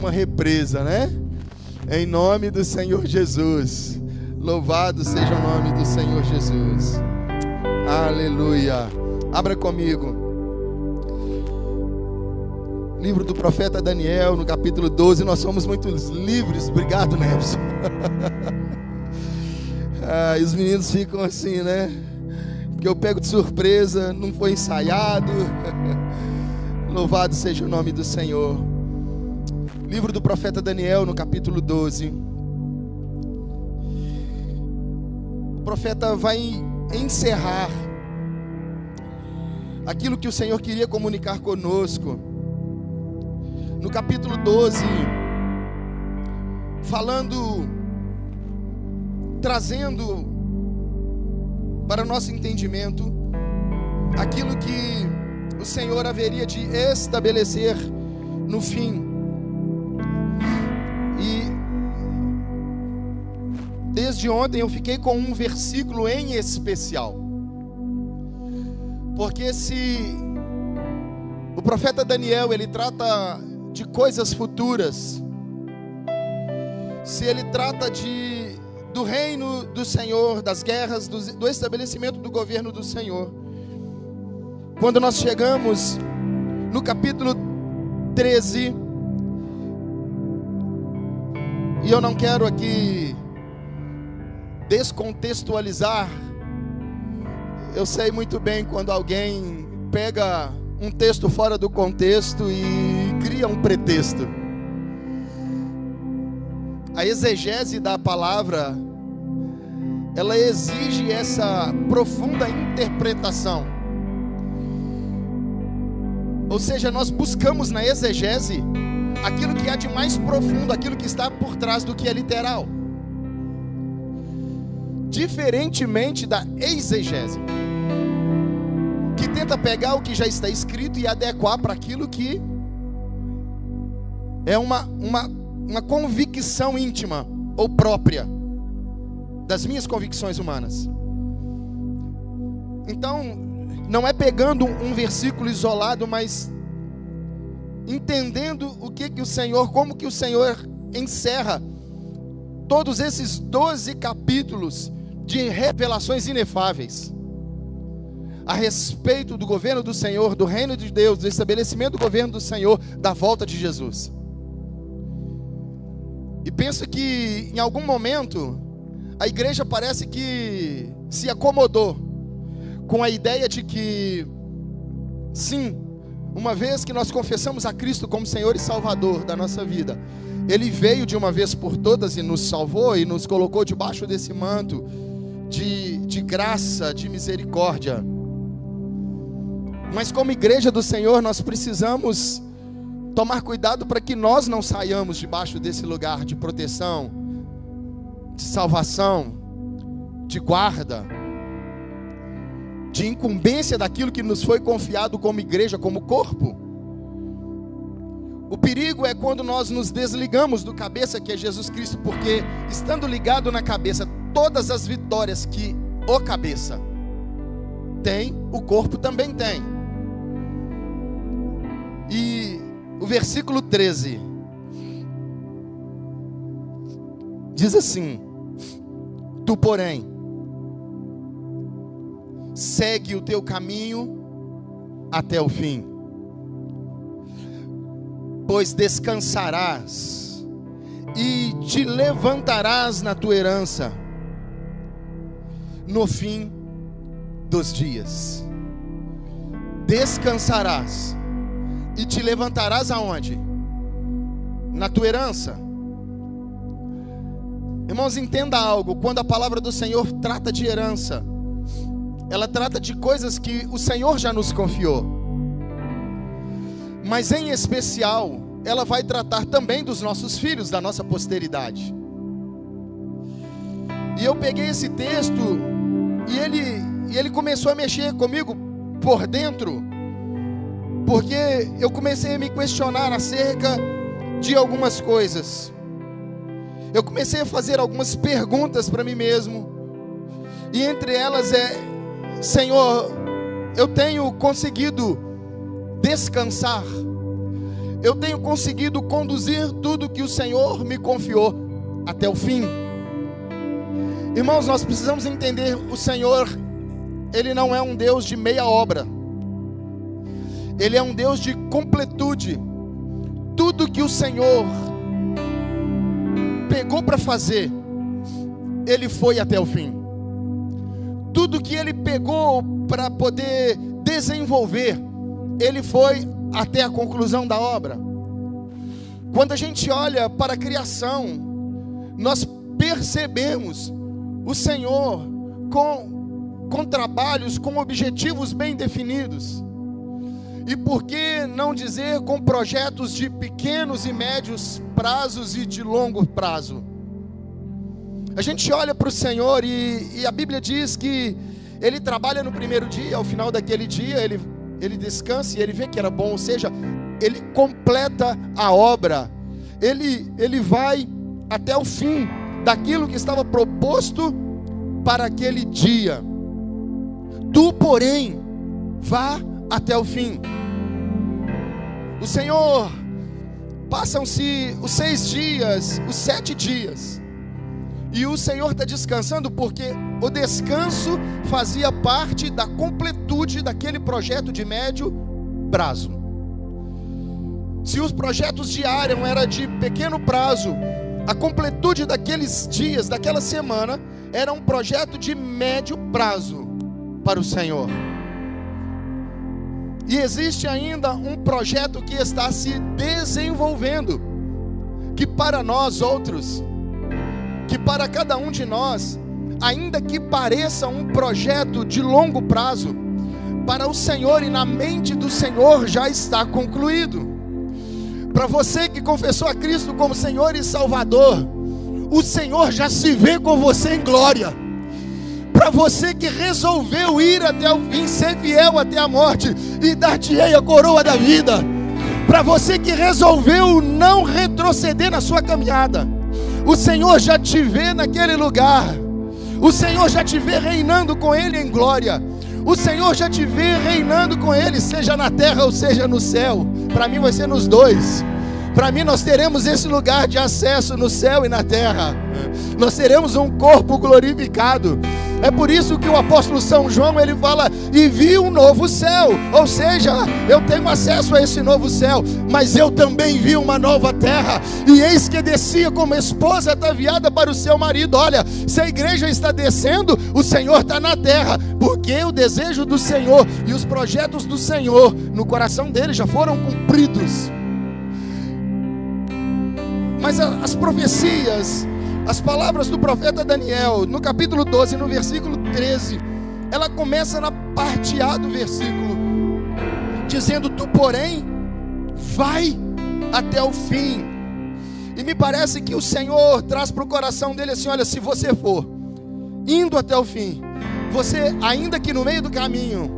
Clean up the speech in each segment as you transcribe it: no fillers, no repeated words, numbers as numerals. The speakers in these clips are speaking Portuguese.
uma represa, né? Em nome do Senhor Jesus. Louvado seja o nome do Senhor Jesus. Aleluia. Abra comigo. Livro do profeta Daniel, no capítulo 12. Nós somos muito livres. Obrigado, Nelson. E os meninos ficam assim, né? Porque eu pego de surpresa, não foi ensaiado. Louvado seja o nome do Senhor. Livro do profeta Daniel, no capítulo 12. O profeta vai encerrar aquilo que o Senhor queria comunicar conosco. No capítulo 12, trazendo para o nosso entendimento aquilo que o Senhor haveria de estabelecer no fim. E desde ontem eu fiquei com um versículo em especial, porque se o profeta Daniel ele trata de coisas futuras, se ele trata do reino do Senhor, das guerras, do estabelecimento do governo do Senhor, quando nós chegamos no capítulo 13, e eu não quero aqui descontextualizar, eu sei muito bem quando alguém pega um texto fora do contexto e cria um pretexto. A exegese da palavra, ela exige essa profunda interpretação. Ou seja, nós buscamos na exegese aquilo que há de mais profundo, aquilo que está por trás do que é literal. Diferentemente da exegese, que tenta pegar o que já está escrito e adequar para aquilo que é uma convicção íntima ou própria das minhas convicções humanas. Então, não é pegando um versículo isolado, mas entendendo como que o Senhor encerra todos esses 12 capítulos de revelações inefáveis a respeito do governo do Senhor, do reino de Deus, do estabelecimento do governo do Senhor, da volta de Jesus. E penso que em algum momento a igreja parece que se acomodou com a ideia de que, sim, uma vez que nós confessamos a Cristo como Senhor e Salvador da nossa vida, Ele veio de uma vez por todas e nos salvou e nos colocou debaixo desse manto de graça, de misericórdia. Mas como igreja do Senhor, nós precisamos tomar cuidado para que nós não saiamos debaixo desse lugar de proteção, de salvação, de guarda, de incumbência daquilo que nos foi confiado como igreja, como corpo. O perigo é quando nós nos desligamos do cabeça, que é Jesus Cristo, porque estando ligado na cabeça, todas as vitórias que o cabeça tem, o corpo também tem. E o versículo 13 diz assim: tu, porém, segue o teu caminho até o fim, pois descansarás e te levantarás na tua herança no fim dos dias. Descansarás e te levantarás aonde? Na tua herança. Irmãos, entenda algo. Quando a palavra do Senhor trata de herança, ela trata de coisas que o Senhor já nos confiou, mas em especial ela vai tratar também dos nossos filhos, da nossa posteridade. E eu peguei esse texto e ele começou a mexer comigo por dentro, porque eu comecei a me questionar acerca de algumas coisas. Eu comecei a fazer algumas perguntas para mim mesmo, e entre elas Senhor, eu tenho conseguido descansar, eu tenho conseguido conduzir tudo que o Senhor me confiou até o fim. Irmãos, nós precisamos entender, o Senhor, Ele não é um Deus de meia obra. Ele é um Deus de completude. Tudo que o Senhor pegou para fazer, Ele foi até o fim. Tudo que Ele pegou para poder desenvolver, Ele foi até a conclusão da obra. Quando a gente olha para a criação, nós percebemos o Senhor com trabalhos, com objetivos bem definidos. E por que não dizer com projetos de pequenos e médios prazos e de longo prazo? A gente olha para o Senhor e a Bíblia diz que Ele trabalha no primeiro dia, ao final daquele dia Ele descansa e Ele vê que era bom, ou seja, Ele completa a obra, Ele vai até o fim daquilo que estava proposto para aquele dia. Tu, porém, vá até o fim. O Senhor, passam-se os 6 dias, os 7 dias, e o Senhor está descansando, porque o descanso fazia parte da completude daquele projeto de médio prazo. Se os projetos diários eram de pequeno prazo, a completude daqueles dias, daquela semana, era um projeto de médio prazo para o Senhor. E existe ainda um projeto que está se desenvolvendo, que para nós outros, que para cada um de nós, ainda que pareça um projeto de longo prazo, para o Senhor e na mente do Senhor já está concluído. Para você que confessou a Cristo como Senhor e Salvador, o Senhor já se vê com você em glória. Para você que resolveu ir até o fim, ser fiel até a morte e dar-te-ei a coroa da vida. Para você que resolveu não retroceder na sua caminhada, o Senhor já te vê naquele lugar. O Senhor já te vê reinando com Ele em glória. O Senhor já te vê reinando com Ele, seja na terra ou seja no céu. Para mim vai ser nos dois. Para mim nós teremos esse lugar de acesso no céu e na terra. Nós teremos um corpo glorificado. É por isso que o apóstolo São João, ele fala, e vi um novo céu. Ou seja, eu tenho acesso a esse novo céu, mas eu também vi uma nova terra. E eis que descia como esposa ataviada para o seu marido. Olha, se a igreja está descendo, o Senhor está na terra, porque o desejo do Senhor e os projetos do Senhor no coração dele já foram cumpridos. Mas as profecias, as palavras do profeta Daniel, no capítulo 12, no versículo 13, ela começa na parte A do versículo, dizendo, tu porém, vai até o fim. E me parece que o Senhor traz para o coração dele assim, olha, se você for indo até o fim, você, ainda que no meio do caminho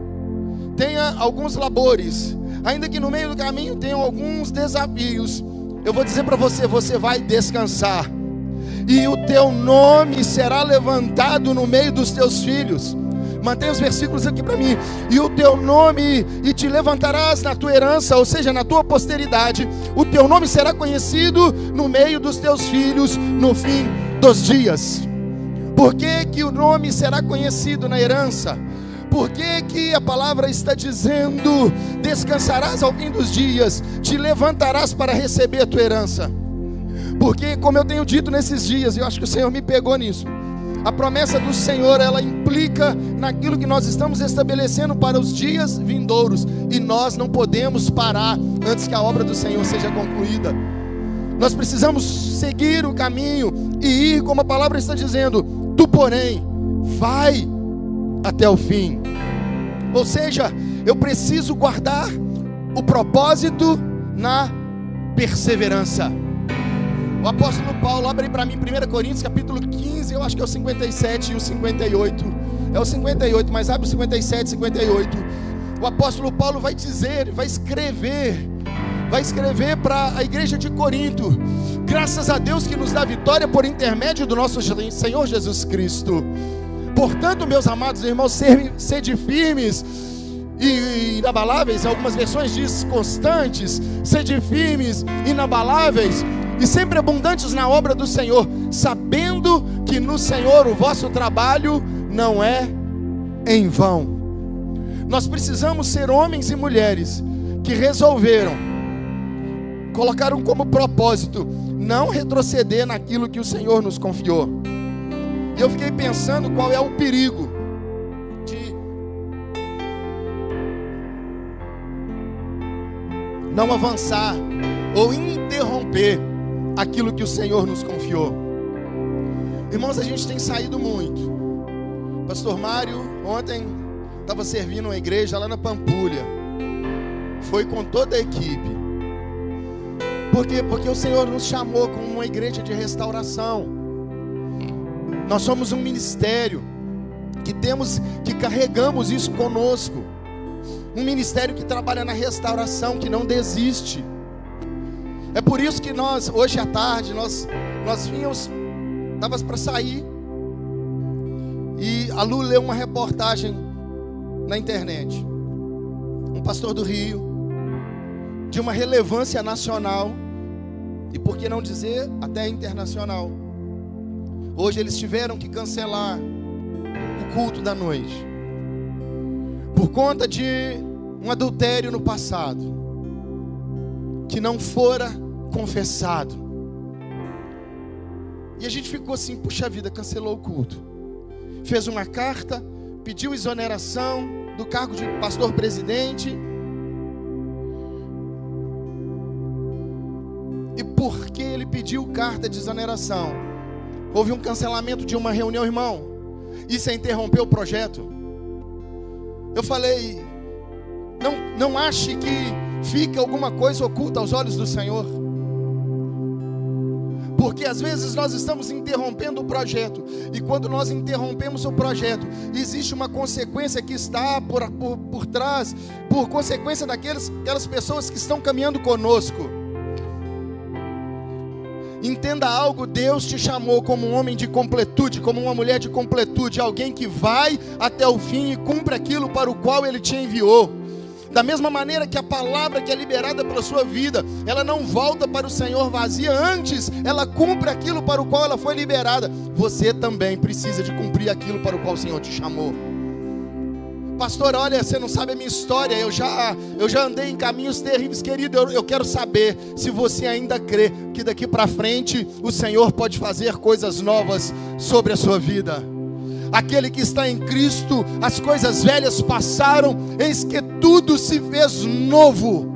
tenha alguns labores, ainda que no meio do caminho tenha alguns desafios, eu vou dizer para você, você vai descansar. E o teu nome será levantado no meio dos teus filhos. Mantenha os versículos aqui para mim. E o teu nome, e te levantarás na tua herança, ou seja, na tua posteridade. O teu nome será conhecido no meio dos teus filhos no fim dos dias. Por que que o nome será conhecido na herança? Por que que a palavra está dizendo, descansarás ao fim dos dias, te levantarás para receber a tua herança? Porque, como eu tenho dito nesses dias, eu acho que o Senhor me pegou nisso, a promessa do Senhor, ela implica naquilo que nós estamos estabelecendo para os dias vindouros, e nós não podemos parar antes que a obra do Senhor seja concluída. Nós precisamos seguir o caminho e ir como a palavra está dizendo, tu porém, vai até o fim. Ou seja, eu preciso guardar o propósito na perseverança. O apóstolo Paulo, abre para mim 1 Coríntios capítulo 15, eu acho que é o 57 e o 58. É o 58, mas abre o 57 e 58. O apóstolo Paulo vai dizer, vai escrever para a igreja de Corinto, graças a Deus que nos dá vitória por intermédio do nosso Senhor Jesus Cristo. Portanto, meus amados irmãos, sede firmes e inabaláveis, algumas versões diz constantes, sede firmes, inabaláveis e sempre abundantes na obra do Senhor, sabendo que no Senhor o vosso trabalho não é em vão. Nós precisamos ser homens e mulheres que resolveram, colocaram como propósito não retroceder naquilo que o Senhor nos confiou. E eu fiquei pensando qual é o perigo de não avançar ou interromper aquilo que o Senhor nos confiou. Irmãos, a gente tem saído muito. Pastor Mário ontem estava servindo uma igreja lá na Pampulha, foi com toda a equipe. Por quê? Porque o Senhor nos chamou como uma igreja de restauração. Nós somos um ministério que carregamos isso conosco. Um ministério que trabalha na restauração, que não desiste. É por isso que nós, hoje à tarde, nós vínhamos, estávamos para sair, e a Lu leu uma reportagem na internet. Um pastor do Rio, de uma relevância nacional, e por que não dizer até internacional. Hoje eles tiveram que cancelar o culto da noite, por conta de um adultério no passado, que não fora confessado. E a gente ficou assim, puxa vida, cancelou o culto. Fez uma carta, pediu exoneração do cargo de pastor presidente. E por que ele pediu carta de exoneração? Houve um cancelamento de uma reunião, irmão. Isso é interromper o projeto. Eu falei, não ache que fica alguma coisa oculta aos olhos do Senhor. Porque às vezes nós estamos interrompendo o projeto. E quando nós interrompemos o projeto, existe uma consequência que está por trás, por consequência daquelas pessoas que estão caminhando conosco. Entenda algo, Deus te chamou como um homem de completude, como uma mulher de completude, alguém que vai até o fim e cumpre aquilo para o qual Ele te enviou. Da mesma maneira que a palavra que é liberada pela sua vida, ela não volta para o Senhor vazia, antes ela cumpre aquilo para o qual ela foi liberada. Você também precisa de cumprir aquilo para o qual o Senhor te chamou. Pastor, olha, você não sabe a minha história, eu já andei em caminhos terríveis, querido. Eu quero saber se você ainda crê que daqui para frente o Senhor pode fazer coisas novas sobre a sua vida. Aquele que está em Cristo, as coisas velhas passaram, eis que tudo se fez novo.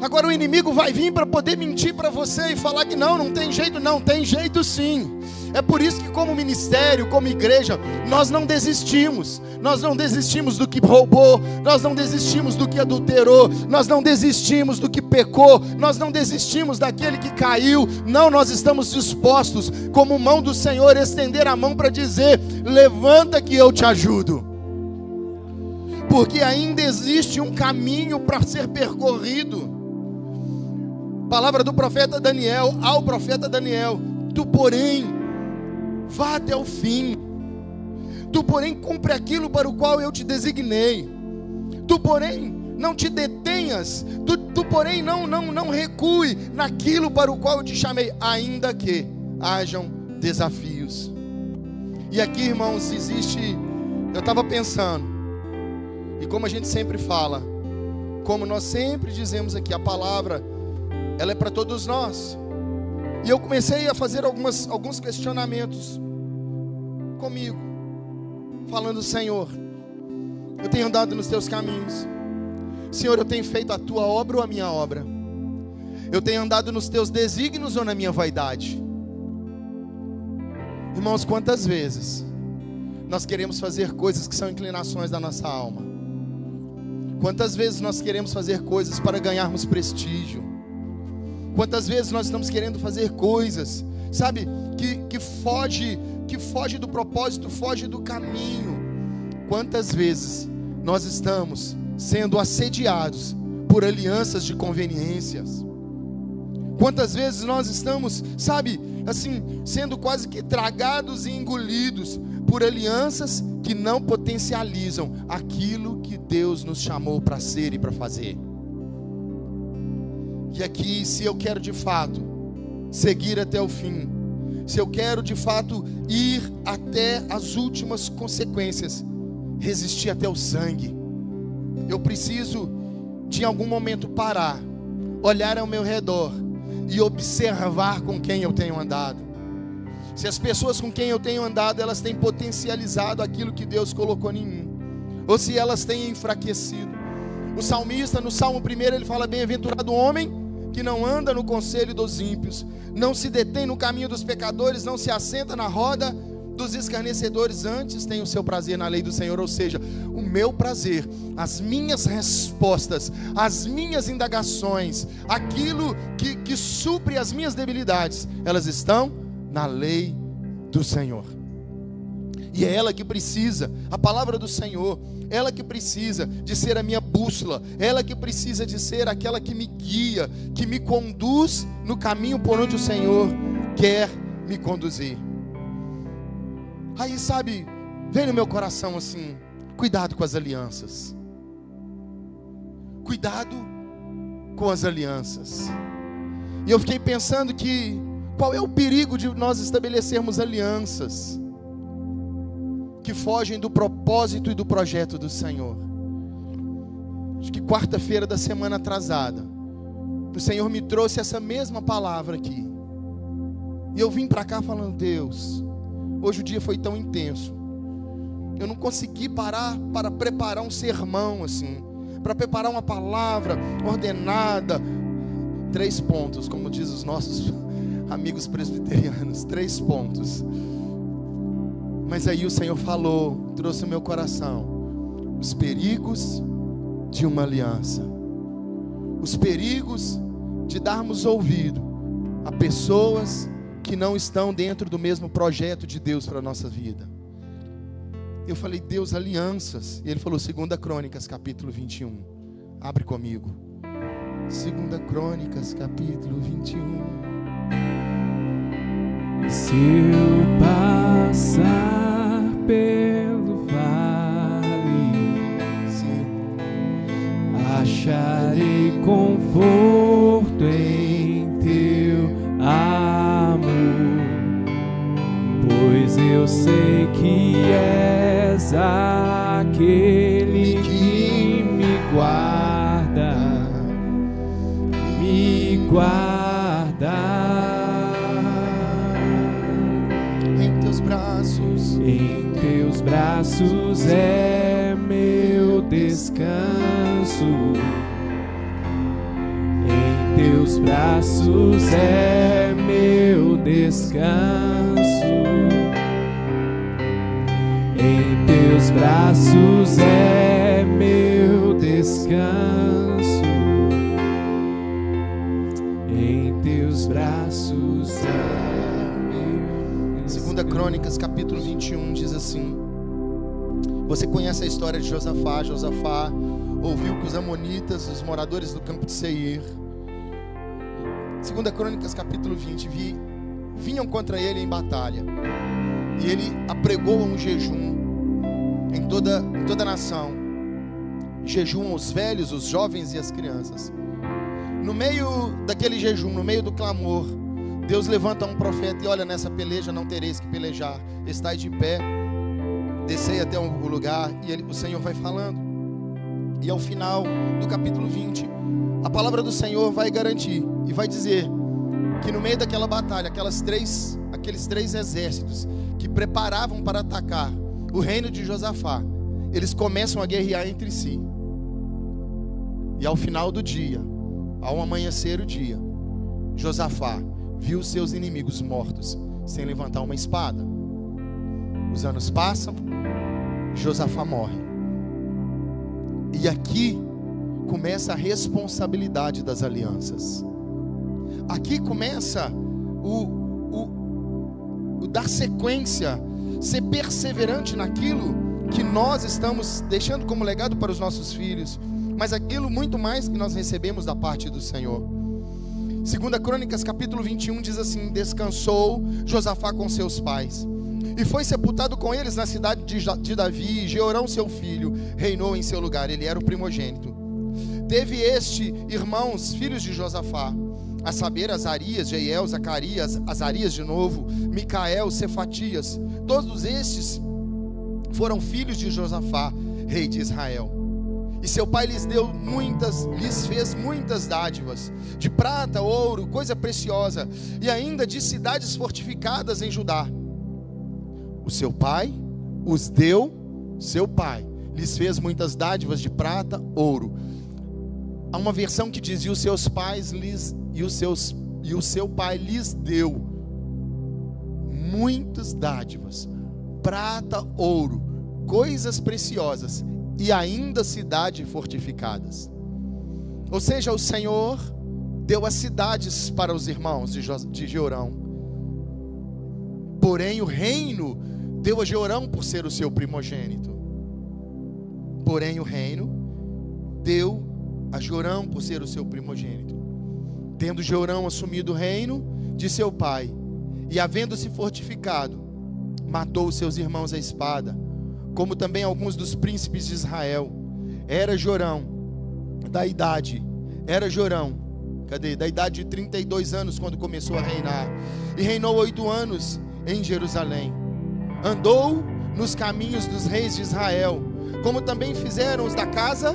Agora o inimigo vai vir para poder mentir para você e falar que não tem jeito. Não, tem jeito sim. É por isso que como ministério, como igreja, nós não desistimos. Nós não desistimos do que roubou, nós não desistimos do que adulterou, nós não desistimos do que pecou, nós não desistimos daquele que caiu. Não, nós estamos dispostos, como mão do Senhor, estender a mão para dizer: levanta que eu te ajudo. Porque ainda existe um caminho para ser percorrido. Palavra do profeta Daniel, ao profeta Daniel: tu porém, vá até o fim. Tu porém, cumpre aquilo para o qual eu te designei. Tu porém, não te detenhas. Tu porém, não recue naquilo para o qual eu te chamei, ainda que hajam desafios. E aqui, irmãos, eu estava pensando, e como a gente sempre fala, como nós sempre dizemos aqui, a palavra, ela é para todos nós. E eu comecei a fazer alguns questionamentos comigo, falando: Senhor, eu tenho andado nos teus caminhos. Senhor, eu tenho feito a tua obra ou a minha obra? Eu tenho andado nos teus desígnios ou na minha vaidade? Irmãos, quantas vezes nós queremos fazer coisas que são inclinações da nossa alma? Quantas vezes nós queremos fazer coisas para ganharmos prestígio? Quantas vezes nós estamos querendo fazer coisas, sabe, que foge do propósito, foge do caminho? Quantas vezes nós estamos sendo assediados por alianças de conveniências? Quantas vezes nós estamos, sabe, assim, sendo quase que tragados e engolidos por alianças que não potencializam aquilo que Deus nos chamou para ser e para fazer. E aqui, se eu quero de fato seguir até o fim, se eu quero de fato ir até as últimas consequências, resistir até o sangue, eu preciso de em algum momento parar, olhar ao meu redor e observar com quem eu tenho andado. Se as pessoas com quem eu tenho andado, elas têm potencializado aquilo que Deus colocou em mim, ou se elas têm enfraquecido. O salmista, no Salmo 1, ele fala: bem-aventurado o homem que não anda no conselho dos ímpios, não se detém no caminho dos pecadores, não se assenta na roda dos escarnecedores, antes tem o seu prazer na lei do Senhor. Ou seja, o meu prazer, as minhas respostas, as minhas indagações, aquilo que supre as minhas debilidades, elas estão na lei do Senhor. E é ela que precisa, a palavra do Senhor, ela que precisa de ser a minha bússola, ela que precisa de ser aquela que me guia, que me conduz no caminho por onde o Senhor quer me conduzir. Aí, sabe, vem no meu coração assim: cuidado com as alianças. Cuidado com as alianças. E eu fiquei pensando que qual é o perigo de nós estabelecermos alianças que fogem do propósito e do projeto do Senhor. Acho que quarta-feira da semana atrasada, o Senhor me trouxe essa mesma palavra aqui. E eu vim para cá falando: Deus, hoje o dia foi tão intenso, eu não consegui parar para preparar um sermão assim, para preparar uma palavra ordenada. 3 pontos, como diz os nossos amigos presbiterianos, 3 pontos. Mas aí o Senhor falou, trouxe ao meu coração os perigos de uma aliança, os perigos de darmos ouvido a pessoas que não estão dentro do mesmo projeto de Deus para a nossa vida. Eu falei: Deus, alianças. E Ele falou: 2 Crônicas capítulo 21. Abre comigo, 2 Crônicas capítulo 21. Se eu passar pelo vale, acharei conforto em teu amor, pois eu sei que és aquele que me guarda, me guarda. Em teus braços é meu descanso, em teus braços é meu descanso, em teus braços é meu descanso, em teus braços é meu descanso. 2 Crônicas capítulo 21 diz assim: você conhece a história de Josafá. Josafá ouviu que os amonitas, os moradores do campo de Seir, 2 Crônicas capítulo 20, vinham contra ele em batalha, e ele apregou um jejum em toda a nação. Jejuam os velhos, os jovens e as crianças. No meio daquele jejum, no meio do clamor, Deus levanta um profeta e olha: nessa peleja não tereis que pelejar, estai de pé, descei até o lugar. E o Senhor vai falando, e ao final do capítulo 20, a palavra do Senhor vai garantir e vai dizer que no meio daquela batalha, aqueles três exércitos que preparavam para atacar o reino de Josafá, eles começam a guerrear entre si. E ao final do dia, ao amanhecer o dia, Josafá viu seus inimigos mortos sem levantar uma espada. Os anos passam, Josafá morre. E aqui começa a responsabilidade das alianças. Aqui começa o dar sequência, ser perseverante naquilo que nós estamos deixando como legado para os nossos filhos, mas aquilo muito mais que nós recebemos da parte do Senhor. 2 Crônicas capítulo 21 diz assim: descansou Josafá com seus pais e foi sepultado com eles na cidade de Davi. E Jeorão, seu filho, reinou em seu lugar. Ele era o primogênito. Teve este irmãos, filhos de Josafá, a saber, Azarias, Jeiel, Zacarias, Azarias de novo, Micael, Cefatias. Todos estes foram filhos de Josafá, rei de Israel. E seu pai lhes fez muitas dádivas, de prata, ouro, coisa preciosa, e ainda de cidades fortificadas em Judá. O seu pai os deu, seu pai lhes fez muitas dádivas de prata, ouro. Há uma versão que diz: e os seus pais e o seu pai lhes deu muitas dádivas, prata, ouro, coisas preciosas, e ainda cidades fortificadas. Ou seja, o Senhor deu as cidades para os irmãos de Jeorão. Porém o reino deu a Jeorão por ser o seu primogênito. Porém o reino deu a Jeorão por ser o seu primogênito. Tendo Jeorão assumido o reino de seu pai, e havendo-se fortificado, matou os seus irmãos à espada, como também alguns dos príncipes de Israel. Era Jeorão da idade de 32 anos quando começou a reinar, e reinou 8 anos em Jerusalém. Andou nos caminhos dos reis de Israel, como também fizeram os da casa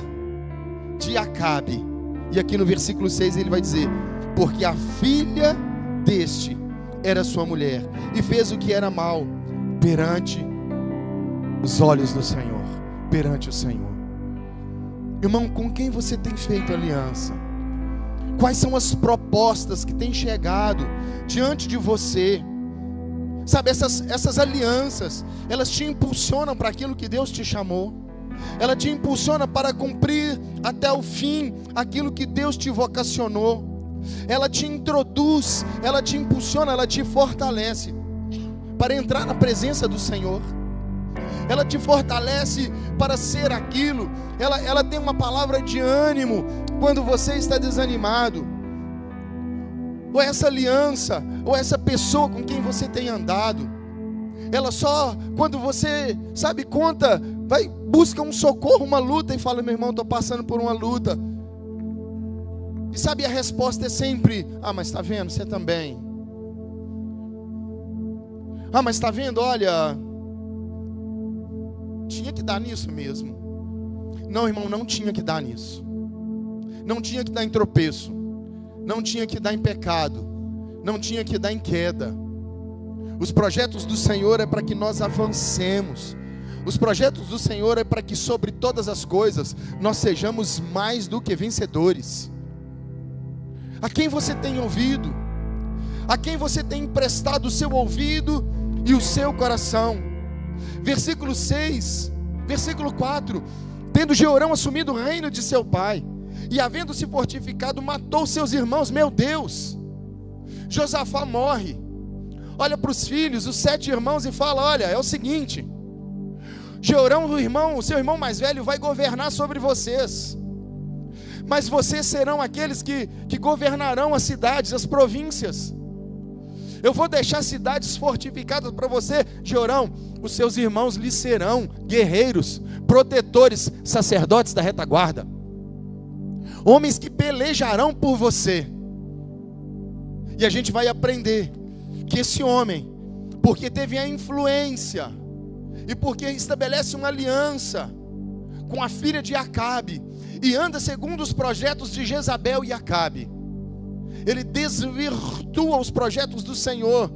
de Acabe. E aqui no versículo 6 ele vai dizer: porque a filha deste era sua mulher, e fez o que era mal perante os olhos do Senhor, perante o Senhor. Irmão, com quem você tem feito aliança? Quais são as propostas que têm chegado diante de você? Sabe, essas alianças, elas te impulsionam para aquilo que Deus te chamou. Ela te impulsiona para cumprir até o fim aquilo que Deus te vocacionou. Ela te introduz, ela te impulsiona, ela te fortalece para entrar na presença do Senhor. Ela te fortalece para ser aquilo. Ela tem uma palavra de ânimo quando você está desanimado. Ou essa aliança, ou essa pessoa com quem você tem andado, ela só, quando você, sabe, busca um socorro, uma luta, e fala: meu irmão, estou passando por uma luta. E sabe, a resposta é sempre: ah, mas está vendo, você também. Ah, mas está vendo, olha, tinha que dar nisso mesmo. Não, irmão, não tinha que dar nisso. Não tinha que dar em tropeço. Não tinha que dar em pecado. Não tinha que dar em queda. Os projetos do Senhor é para que nós avancemos. Os projetos do Senhor é para que sobre todas as coisas nós sejamos mais do que vencedores. A quem você tem ouvido? A quem você tem emprestado o seu ouvido e o seu coração? Versículo 6, versículo 4: tendo Jeorão assumido o reino de seu pai, e havendo se fortificado, matou seus irmãos. Meu Deus! Josafá morre, olha para os filhos, os 7 irmãos, e fala: olha, é o seguinte, Jeorão, o seu irmão mais velho, vai governar sobre vocês, mas vocês serão aqueles que governarão as cidades, as províncias. Eu vou deixar cidades fortificadas para você, Jeorão. Os seus irmãos lhe serão guerreiros, protetores, sacerdotes da retaguarda, homens que pelejarão por você. E a gente vai aprender que esse homem, porque teve a influência e porque estabelece uma aliança com a filha de Acabe e anda segundo os projetos de Jezabel e Acabe, ele desvirtua os projetos do Senhor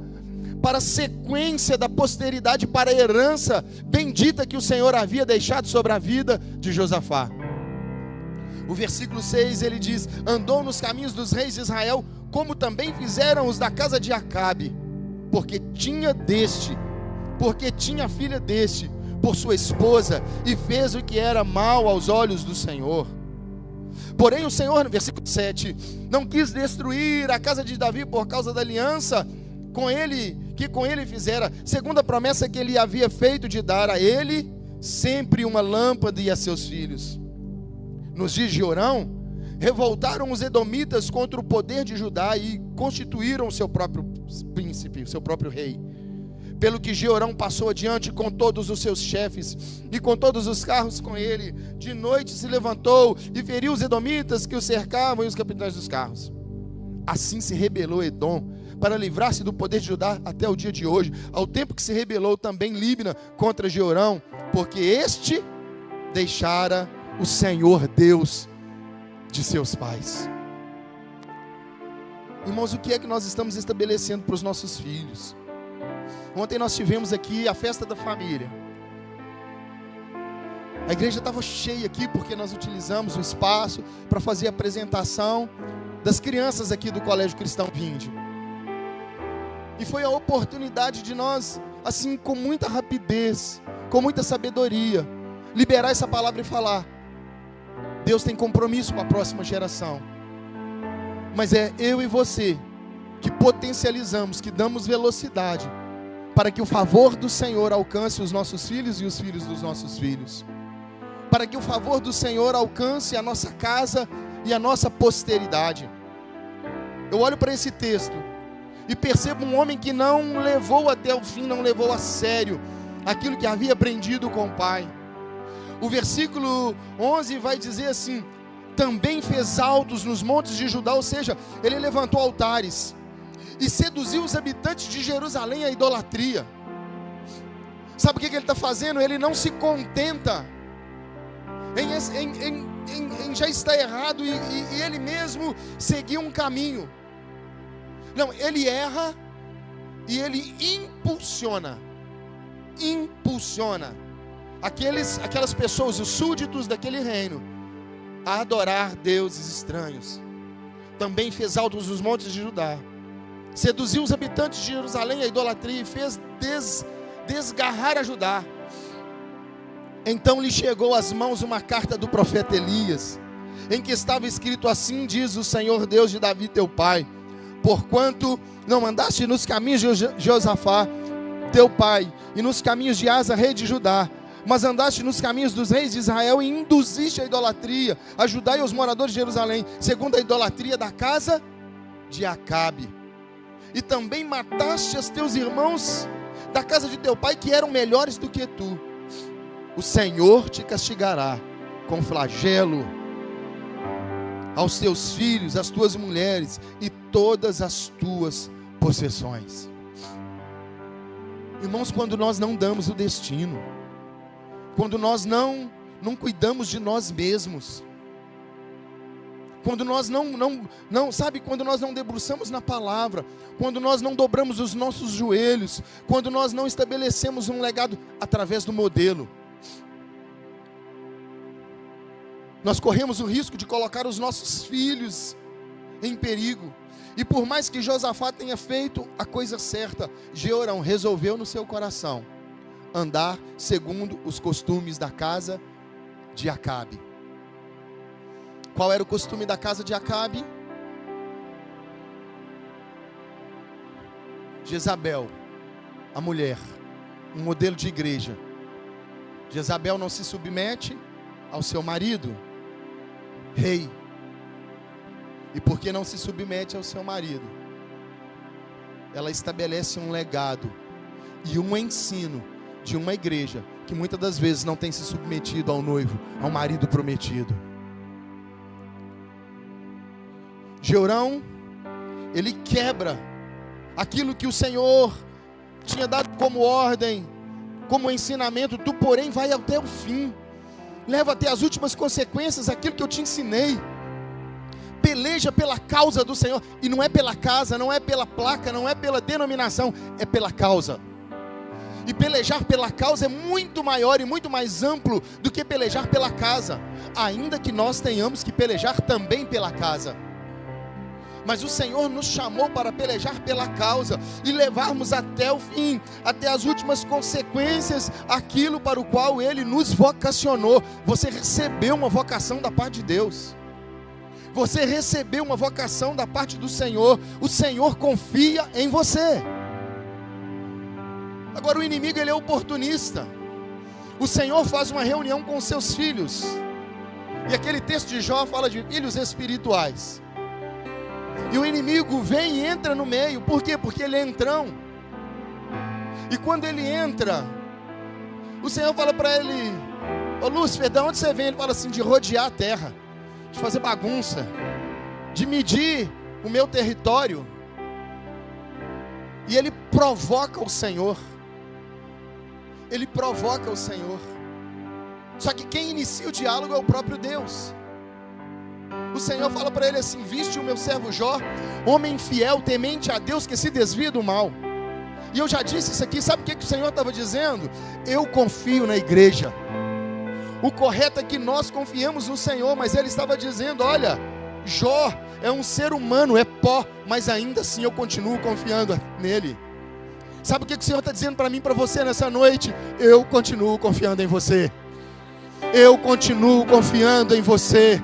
para a sequência da posteridade, para a herança bendita que o Senhor havia deixado sobre a vida de Josafá. O versículo 6 ele diz: andou nos caminhos dos reis de Israel, como também fizeram os da casa de Acabe, porque tinha a filha deste por sua esposa, e fez o que era mal aos olhos do Senhor. Porém o Senhor, no versículo 7, não quis destruir a casa de Davi por causa da aliança que com ele fizera, segundo a promessa que ele havia feito de dar a ele sempre uma lâmpada e a seus filhos. Nos dias de Jeorão, revoltaram os edomitas contra o poder de Judá e constituíram o seu próprio príncipe, o seu próprio rei. Pelo que Jeorão passou adiante com todos os seus chefes e com todos os carros com ele, de noite se levantou e feriu os edomitas que o cercavam e os capitães dos carros. Assim se rebelou Edom para livrar-se do poder de Judá até o dia de hoje, ao tempo que se rebelou também Líbina contra Jeorão, porque este deixara o Senhor Deus de seus pais. Irmãos, o que é que nós estamos estabelecendo para os nossos filhos? Ontem nós tivemos aqui a festa da família. A igreja estava cheia aqui porque nós utilizamos o espaço para fazer a apresentação das crianças aqui do Colégio Cristão Vinde. E foi a oportunidade de nós, assim, com muita rapidez, com muita sabedoria, liberar essa palavra e falar: Deus tem compromisso com a próxima geração. Mas é eu e você que potencializamos, que damos velocidade para que o favor do Senhor alcance os nossos filhos e os filhos dos nossos filhos. Para que o favor do Senhor alcance a nossa casa e a nossa posteridade. Eu olho para esse texto e percebo um homem que não levou até o fim, não levou a sério aquilo que havia aprendido com o pai. O versículo 11 vai dizer assim: também fez altos nos montes de Judá, ou seja, ele levantou altares e seduziu os habitantes de Jerusalém à idolatria. Sabe o que ele está fazendo? Ele não se contenta em já estar errado e ele mesmo seguir um caminho. Não, ele erra e ele impulsiona aquelas pessoas, os súditos daquele reino, a adorar deuses estranhos. Também fez altos nos montes de Judá, seduziu os habitantes de Jerusalém à idolatria e fez desgarrar a Judá. Então lhe chegou às mãos uma carta do profeta Elias, em que estava escrito assim: diz o Senhor Deus de Davi teu pai, porquanto não andaste nos caminhos de Josafá teu pai, e nos caminhos de Asa rei de Judá, mas andaste nos caminhos dos reis de Israel e induziste a idolatria a Judá e os moradores de Jerusalém, segundo a idolatria da casa de Acabe. E também mataste os teus irmãos da casa de teu pai, que eram melhores do que tu. O Senhor te castigará com flagelo aos teus filhos, às tuas mulheres e todas as tuas possessões. Irmãos, quando nós não damos o destino, quando nós não cuidamos de nós mesmos, quando nós quando nós não debruçamos na palavra, quando nós não dobramos os nossos joelhos, quando nós não estabelecemos um legado através do modelo, nós corremos o risco de colocar os nossos filhos em perigo. E por mais que Josafá tenha feito a coisa certa, Jeorão resolveu no seu coração andar segundo os costumes da casa de Acabe. Qual era o costume da casa de Acabe? Jezabel, a mulher, um modelo de igreja. Jezabel não se submete ao seu marido, rei. E porque não se submete ao seu marido, ela estabelece um legado e um ensino de uma igreja que muitas das vezes não tem se submetido ao noivo, ao marido prometido. Jeorão, ele quebra aquilo que o Senhor tinha dado como ordem, como ensinamento. Tu, porém, vai até o fim, leva até as últimas consequências aquilo que eu te ensinei. Peleja pela causa do Senhor, e não é pela casa, não é pela placa, não é pela denominação, é pela causa. E pelejar pela causa é muito maior e muito mais amplo do que pelejar pela casa, ainda que nós tenhamos que pelejar também pela casa. Mas o Senhor nos chamou para pelejar pela causa e levarmos até o fim, até as últimas consequências, aquilo para o qual Ele nos vocacionou. Você recebeu uma vocação da parte de Deus. Você recebeu uma vocação da parte do Senhor. O Senhor confia em você. Agora o inimigo, ele é oportunista. O Senhor faz uma reunião com os seus filhos. E aquele texto de Jó fala de filhos espirituais. E o inimigo vem e entra no meio. Por quê? Porque ele é entrão. E quando ele entra, o Senhor fala para ele: ô Lúcifer, de onde você vem? Ele fala assim: de rodear a terra, de fazer bagunça, de medir o meu território. E ele provoca o Senhor. Ele provoca o Senhor. Só que quem inicia o diálogo é o próprio Deus. O Senhor fala para ele assim: viste o meu servo Jó, homem fiel, temente a Deus, que se desvia do mal. E eu já disse isso aqui, sabe o que o Senhor estava dizendo? Eu confio na igreja. O correto é que nós confiamos no Senhor, mas ele estava dizendo: olha, Jó é um ser humano, é pó, mas ainda assim eu continuo confiando nele. Sabe o que o Senhor está dizendo para mim, para você nessa noite? Eu continuo confiando em você. Eu continuo confiando em você.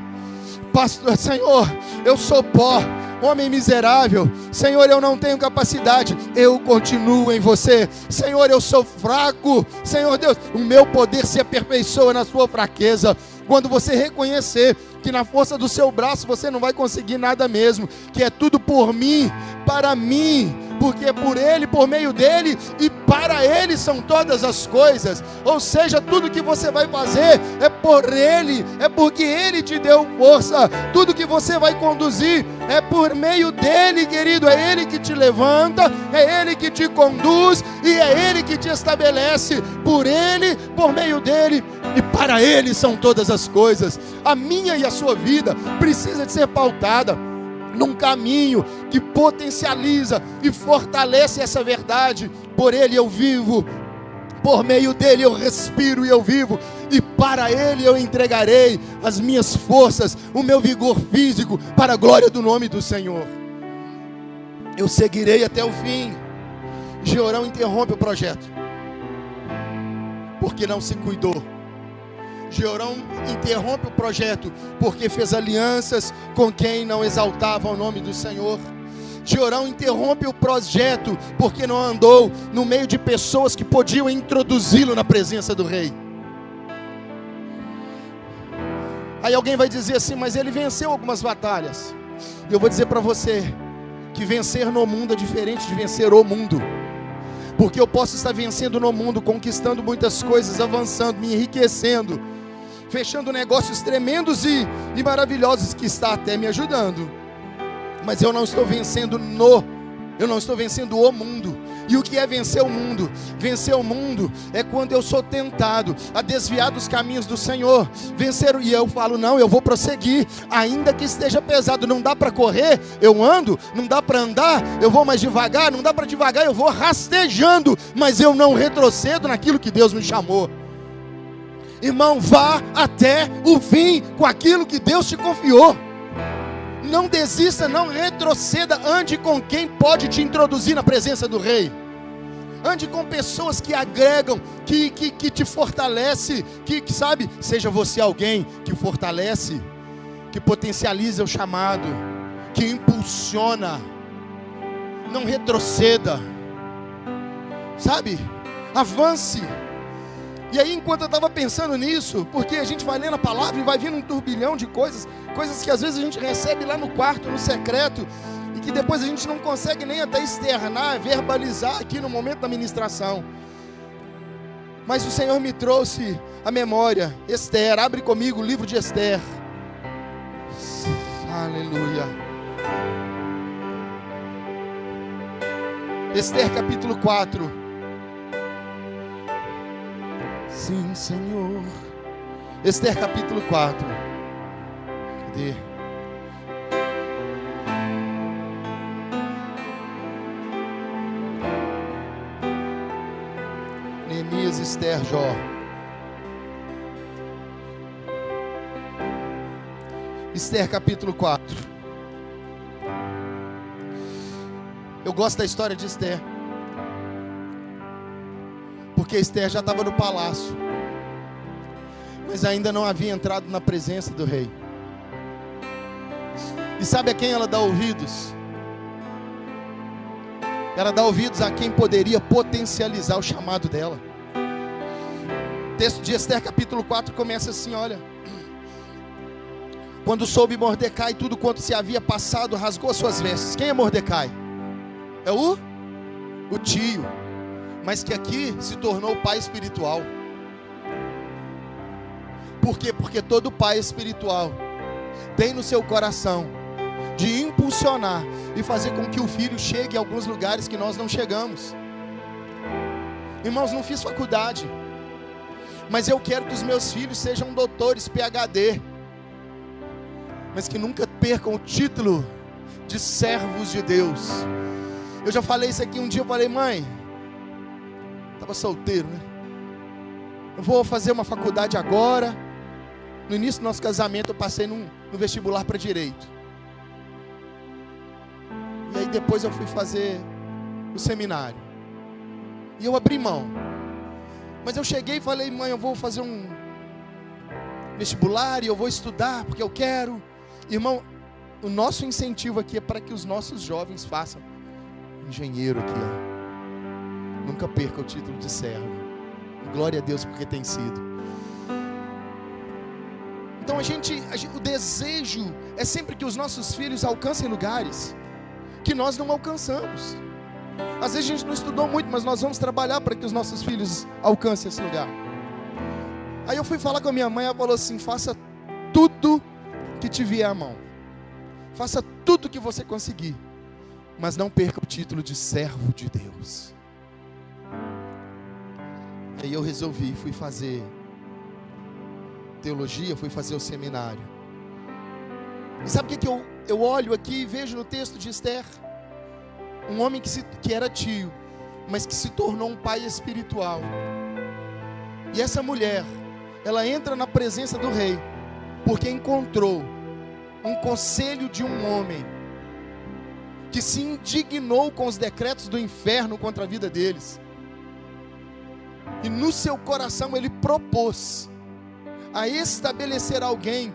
Pastor, Senhor, eu sou pó, homem miserável. Senhor, eu não tenho capacidade. Eu continuo em você. Senhor, eu sou fraco. Senhor Deus, o meu poder se aperfeiçoa na sua fraqueza. Quando você reconhecer que na força do seu braço você não vai conseguir nada mesmo, que é tudo por mim, para mim, porque é por Ele, por meio dEle e para Ele são todas as coisas. Ou seja, tudo que você vai fazer é por Ele, é porque Ele te deu força. Tudo que você vai conduzir é por meio dEle, querido. É Ele que te levanta, é Ele que te conduz e é Ele que te estabelece. Por Ele, por meio dEle e para Ele são todas as coisas. A minha e a sua vida precisa de ser pautada num caminho que potencializa e fortalece essa verdade. Por Ele eu vivo, por meio dEle eu respiro e eu vivo, e para Ele eu entregarei as minhas forças, o meu vigor físico, para a glória do nome do Senhor. Eu seguirei até o fim. Jeorão interrompe o projeto, porque não se cuidou. Jeorão interrompe o projeto, porque fez alianças com quem não exaltava o nome do Senhor. Jeorão interrompe o projeto, porque não andou no meio de pessoas que podiam introduzi-lo na presença do rei. Aí alguém vai dizer assim: mas ele venceu algumas batalhas. E eu vou dizer para você que vencer no mundo é diferente de vencer o mundo. Porque eu posso estar vencendo no mundo, conquistando muitas coisas, avançando, me enriquecendo, fechando negócios tremendos e maravilhosos, que está até me ajudando. Mas eu não estou vencendo o mundo. E o que é vencer o mundo? Vencer o mundo é quando eu sou tentado a desviar dos caminhos do Senhor. E eu falo: não, eu vou prosseguir, ainda que esteja pesado. Não dá para correr, eu ando. Não dá para andar, eu vou mais devagar. Não dá para devagar, eu vou rastejando. Mas eu não retrocedo naquilo que Deus me chamou. Irmão, vá até o fim com aquilo que Deus te confiou. Não desista, não retroceda. Ande com quem pode te introduzir na presença do rei. Ande com pessoas que agregam, que te fortalece, que sabe, seja você alguém que fortalece, que potencializa o chamado, que impulsiona. Não retroceda, sabe, avance. E aí, enquanto eu estava pensando nisso, porque a gente vai lendo a palavra e vai vindo um turbilhão de coisas que às vezes a gente recebe lá no quarto, no secreto, e que depois a gente não consegue nem até externar, verbalizar aqui no momento da ministração. Mas o Senhor me trouxe a memória. Esther, abre comigo o livro de Esther. Aleluia. Esther capítulo 4. Sim, Senhor. Esther capítulo 4. Cadê? Neemias, Esther, Jó. Esther capítulo 4. Eu gosto da história de Esther, porque Esther já estava no palácio, mas ainda não havia entrado na presença do rei. E sabe a quem ela dá ouvidos? Ela dá ouvidos a quem poderia potencializar o chamado dela. O texto de Esther capítulo 4 começa assim, olha: quando soube Mordecai tudo quanto se havia passado, rasgou suas vestes. Quem é Mordecai? É o tio, mas que aqui se tornou pai espiritual. Por quê? Porque todo pai espiritual tem no seu coração de impulsionar e fazer com que o filho chegue a alguns lugares que nós não chegamos. Irmãos, não fiz faculdade, mas eu quero que os meus filhos sejam doutores, PhD, mas que nunca percam o título de servos de Deus. Eu já falei isso aqui um dia, eu falei: mãe, estava solteiro, né? Eu vou fazer uma faculdade agora. No início do nosso casamento eu passei no vestibular para direito. E aí depois eu fui fazer o seminário. E eu abri mão. Mas eu cheguei e falei: mãe, eu vou fazer um vestibular e eu vou estudar porque eu quero. Irmão, o nosso incentivo aqui é para que os nossos jovens façam. Engenheiro aqui, ó, nunca perca o título de servo. Glória a Deus porque tem sido. Então o desejo é sempre que os nossos filhos alcancem lugares que nós não alcançamos. Às vezes a gente não estudou muito, mas nós vamos trabalhar para que os nossos filhos alcancem esse lugar. Aí eu fui falar com a minha mãe, ela falou assim: faça tudo que te vier à mão, faça tudo que você conseguir, mas não perca o título de servo de Deus. E aí eu resolvi, fui fazer teologia, fui fazer o seminário. E sabe o que eu olho aqui e vejo no texto de Esther? Um homem que era tio, mas que se tornou um pai espiritual. E essa mulher, ela entra na presença do rei, porque encontrou um conselho de um homem que se indignou com os decretos do inferno contra a vida deles. E no seu coração ele propôs a estabelecer alguém,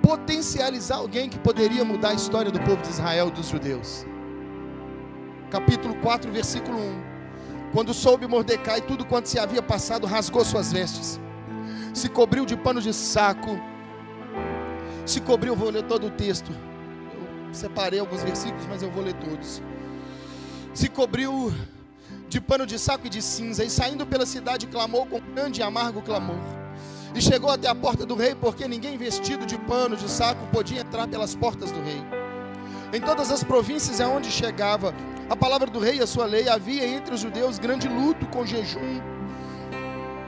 potencializar alguém que poderia mudar a história do povo de Israel, dos judeus. Capítulo 4, versículo 1. Quando soube Mordecai tudo quanto se havia passado, rasgou suas vestes, se cobriu de pano de saco, vou ler todo o texto, eu separei alguns versículos, mas eu vou ler todos. Se cobriu de pano de saco e de cinza, e saindo pela cidade clamou com grande e amargo clamor, e chegou até a porta do rei, porque ninguém vestido de pano de saco podia entrar pelas portas do rei. Em todas as províncias aonde chegava a palavra do rei e a sua lei, havia entre os judeus grande luto, com jejum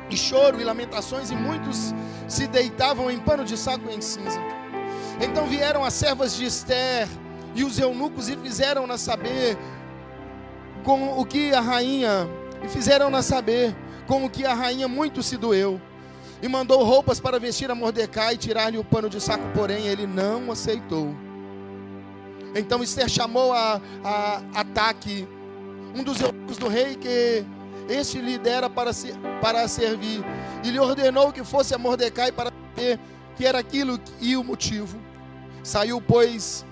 e choro e lamentações, e muitos se deitavam em pano de saco e em cinza. Então vieram as servas de Esther e os eunucos e fizeram-na saber com o que a rainha, muito se doeu, e mandou roupas para vestir a Mordecai e tirar-lhe o pano de saco, porém ele não aceitou. Então Esther chamou a Ataque, um dos eunucos do rei, que este lhe dera para servir, e lhe ordenou que fosse a Mordecai para saber que era aquilo e o motivo. Saiu, pois,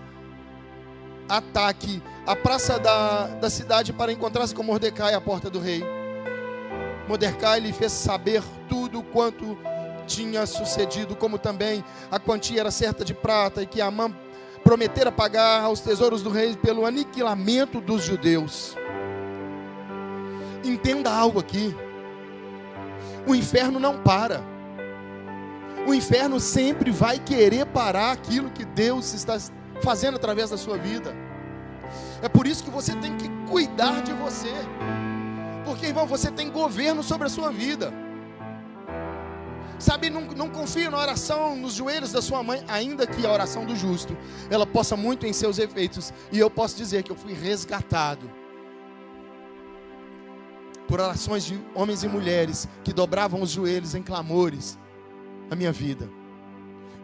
Ataque à praça da cidade para encontrar-se com Mordecai à porta do rei. Mordecai lhe fez saber tudo quanto tinha sucedido, como também a quantia era certa de prata, e que Amã prometera pagar aos tesouros do rei pelo aniquilamento dos judeus. Entenda algo aqui: o inferno não para. O inferno sempre vai querer parar aquilo que Deus está fazendo através da sua vida. É por isso que você tem que cuidar de você, porque, irmão, você tem governo sobre a sua vida. Sabe, não confie na oração nos joelhos da sua mãe, ainda que a oração do justo ela possa muito em seus efeitos. E eu posso dizer que eu fui resgatado por orações de homens e mulheres que dobravam os joelhos em clamores na minha vida.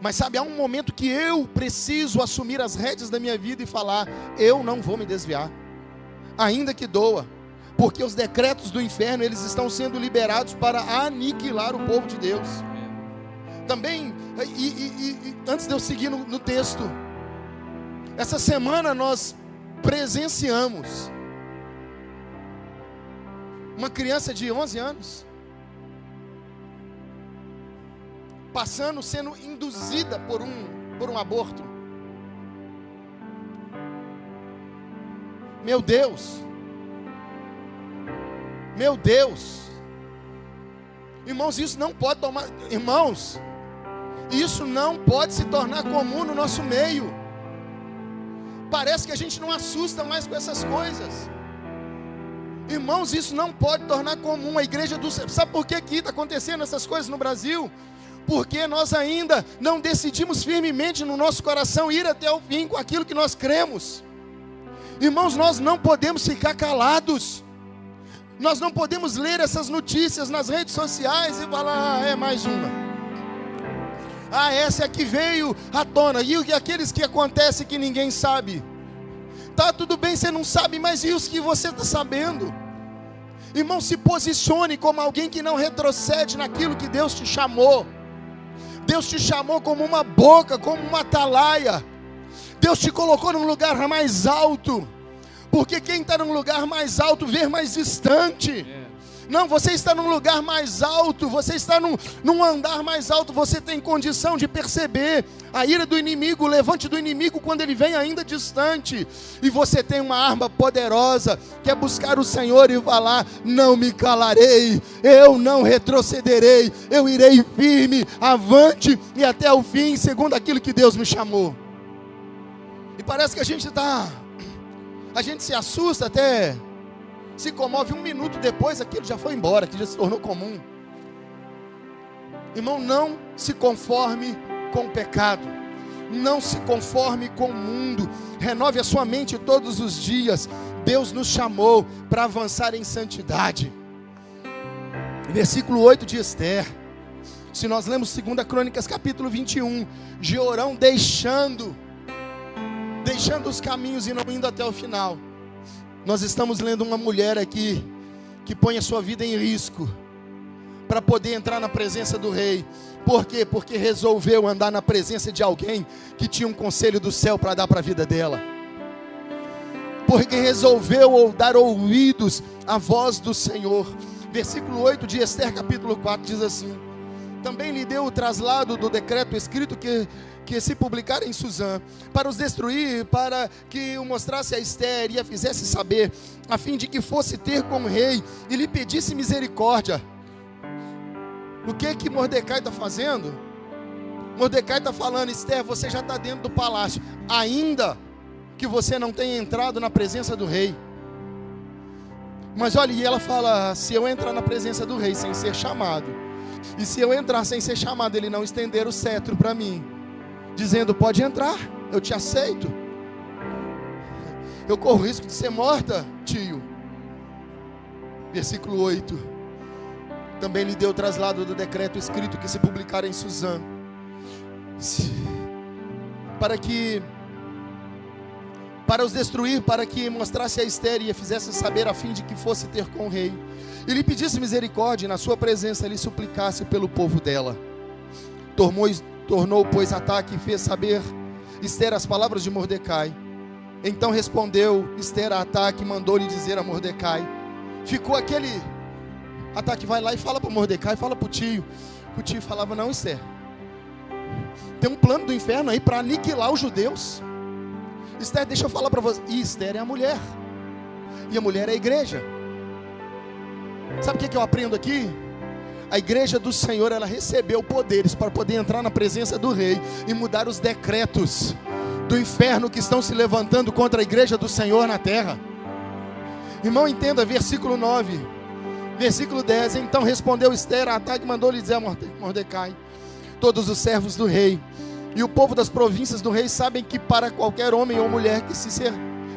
Mas sabe, há um momento que eu preciso assumir as rédeas da minha vida e falar: eu não vou me desviar, ainda que doa, porque os decretos do inferno, eles estão sendo liberados para aniquilar o povo de Deus. Também, antes de eu seguir no texto, essa semana nós presenciamos uma criança de 11 anos sendo induzida por um aborto. Meu Deus! Meu Deus. Irmãos, isso não pode tomar. Irmãos, isso não pode se tornar comum no nosso meio. Parece que a gente não assusta mais com essas coisas. Irmãos, isso não pode tornar comum. A igreja do... Sabe por que está acontecendo essas coisas no Brasil? Porque nós ainda não decidimos firmemente no nosso coração ir até o fim com aquilo que nós cremos. Irmãos, nós não podemos ficar calados. Nós não podemos ler essas notícias nas redes sociais e falar, é mais uma. Essa é a que veio à tona. E aqueles que acontecem que ninguém sabe. Tá, tudo bem, você não sabe, mas e os que você está sabendo? Irmão, se posicione como alguém que não retrocede naquilo que Deus te chamou. Deus te chamou como uma boca, como uma atalaia. Deus te colocou num lugar mais alto. Porque quem está num lugar mais alto vê mais distante. Não, você está num lugar mais alto. Você está num andar mais alto. Você tem condição de perceber a ira do inimigo, o levante do inimigo quando ele vem ainda distante. E você tem uma arma poderosa, que é buscar o Senhor e falar, não me calarei, eu não retrocederei, eu irei firme, avante e até o fim, segundo aquilo que Deus me chamou. E parece que a gente se assusta, até se comove, 1 minuto depois aquilo já foi embora, que já se tornou comum. Irmão, não se conforme com o pecado, não se conforme com o mundo, renove a sua mente todos os dias. Deus nos chamou para avançar em santidade. Versículo 8 de Esther, se nós lemos 2 Crônicas capítulo 21, Jeorão deixando os caminhos e não indo até o final. Nós estamos lendo uma mulher aqui que põe a sua vida em risco para poder entrar na presença do rei. Por quê? Porque resolveu andar na presença de alguém que tinha um conselho do céu para dar para a vida dela. Porque resolveu dar ouvidos à voz do Senhor. Versículo 8 de Esther capítulo 4 diz assim: também lhe deu o traslado do decreto escrito que se publicara em Suzã, para os destruir, para que o mostrasse a Esther e a fizesse saber, a fim de que fosse ter com o rei e lhe pedisse misericórdia. O que Mordecai está fazendo? Mordecai está falando, Esther, você já está dentro do palácio, ainda que você não tenha entrado na presença do rei. Mas olha, e ela fala, se eu entrar na presença do rei sem ser chamado, e se eu entrar sem ser chamado, ele não estender o cetro para mim, dizendo, pode entrar, eu te aceito, eu corro o risco de ser morta, tio. Versículo 8, também lhe deu o traslado do decreto escrito que se publicara em Suzã, para os destruir, para que mostrasse a Esther e a fizesse saber, a fim de que fosse ter com o rei, e lhe pedisse misericórdia, e na sua presença lhe suplicasse pelo povo dela. Tornou, pois, Ataque e fez saber Esther as palavras de Mordecai. Então respondeu Esther a Ataque e mandou-lhe dizer a Mordecai. Ficou aquele... Ataque vai lá e fala para Mordecai, fala para o tio. O tio falava, não, Esther, tem um plano do inferno aí para aniquilar os judeus. Esther, deixa eu falar para você. E Esther é a mulher, e a mulher é a igreja. Sabe o que eu aprendo aqui? A igreja do Senhor, ela recebeu poderes para poder entrar na presença do rei e mudar os decretos do inferno que estão se levantando contra a igreja do Senhor na terra. Irmão, entenda, versículo 9, versículo 10, então respondeu Esther a Ataque e mandou-lhe dizer a Mordecai, todos os servos do rei e o povo das províncias do rei sabem que para qualquer homem ou mulher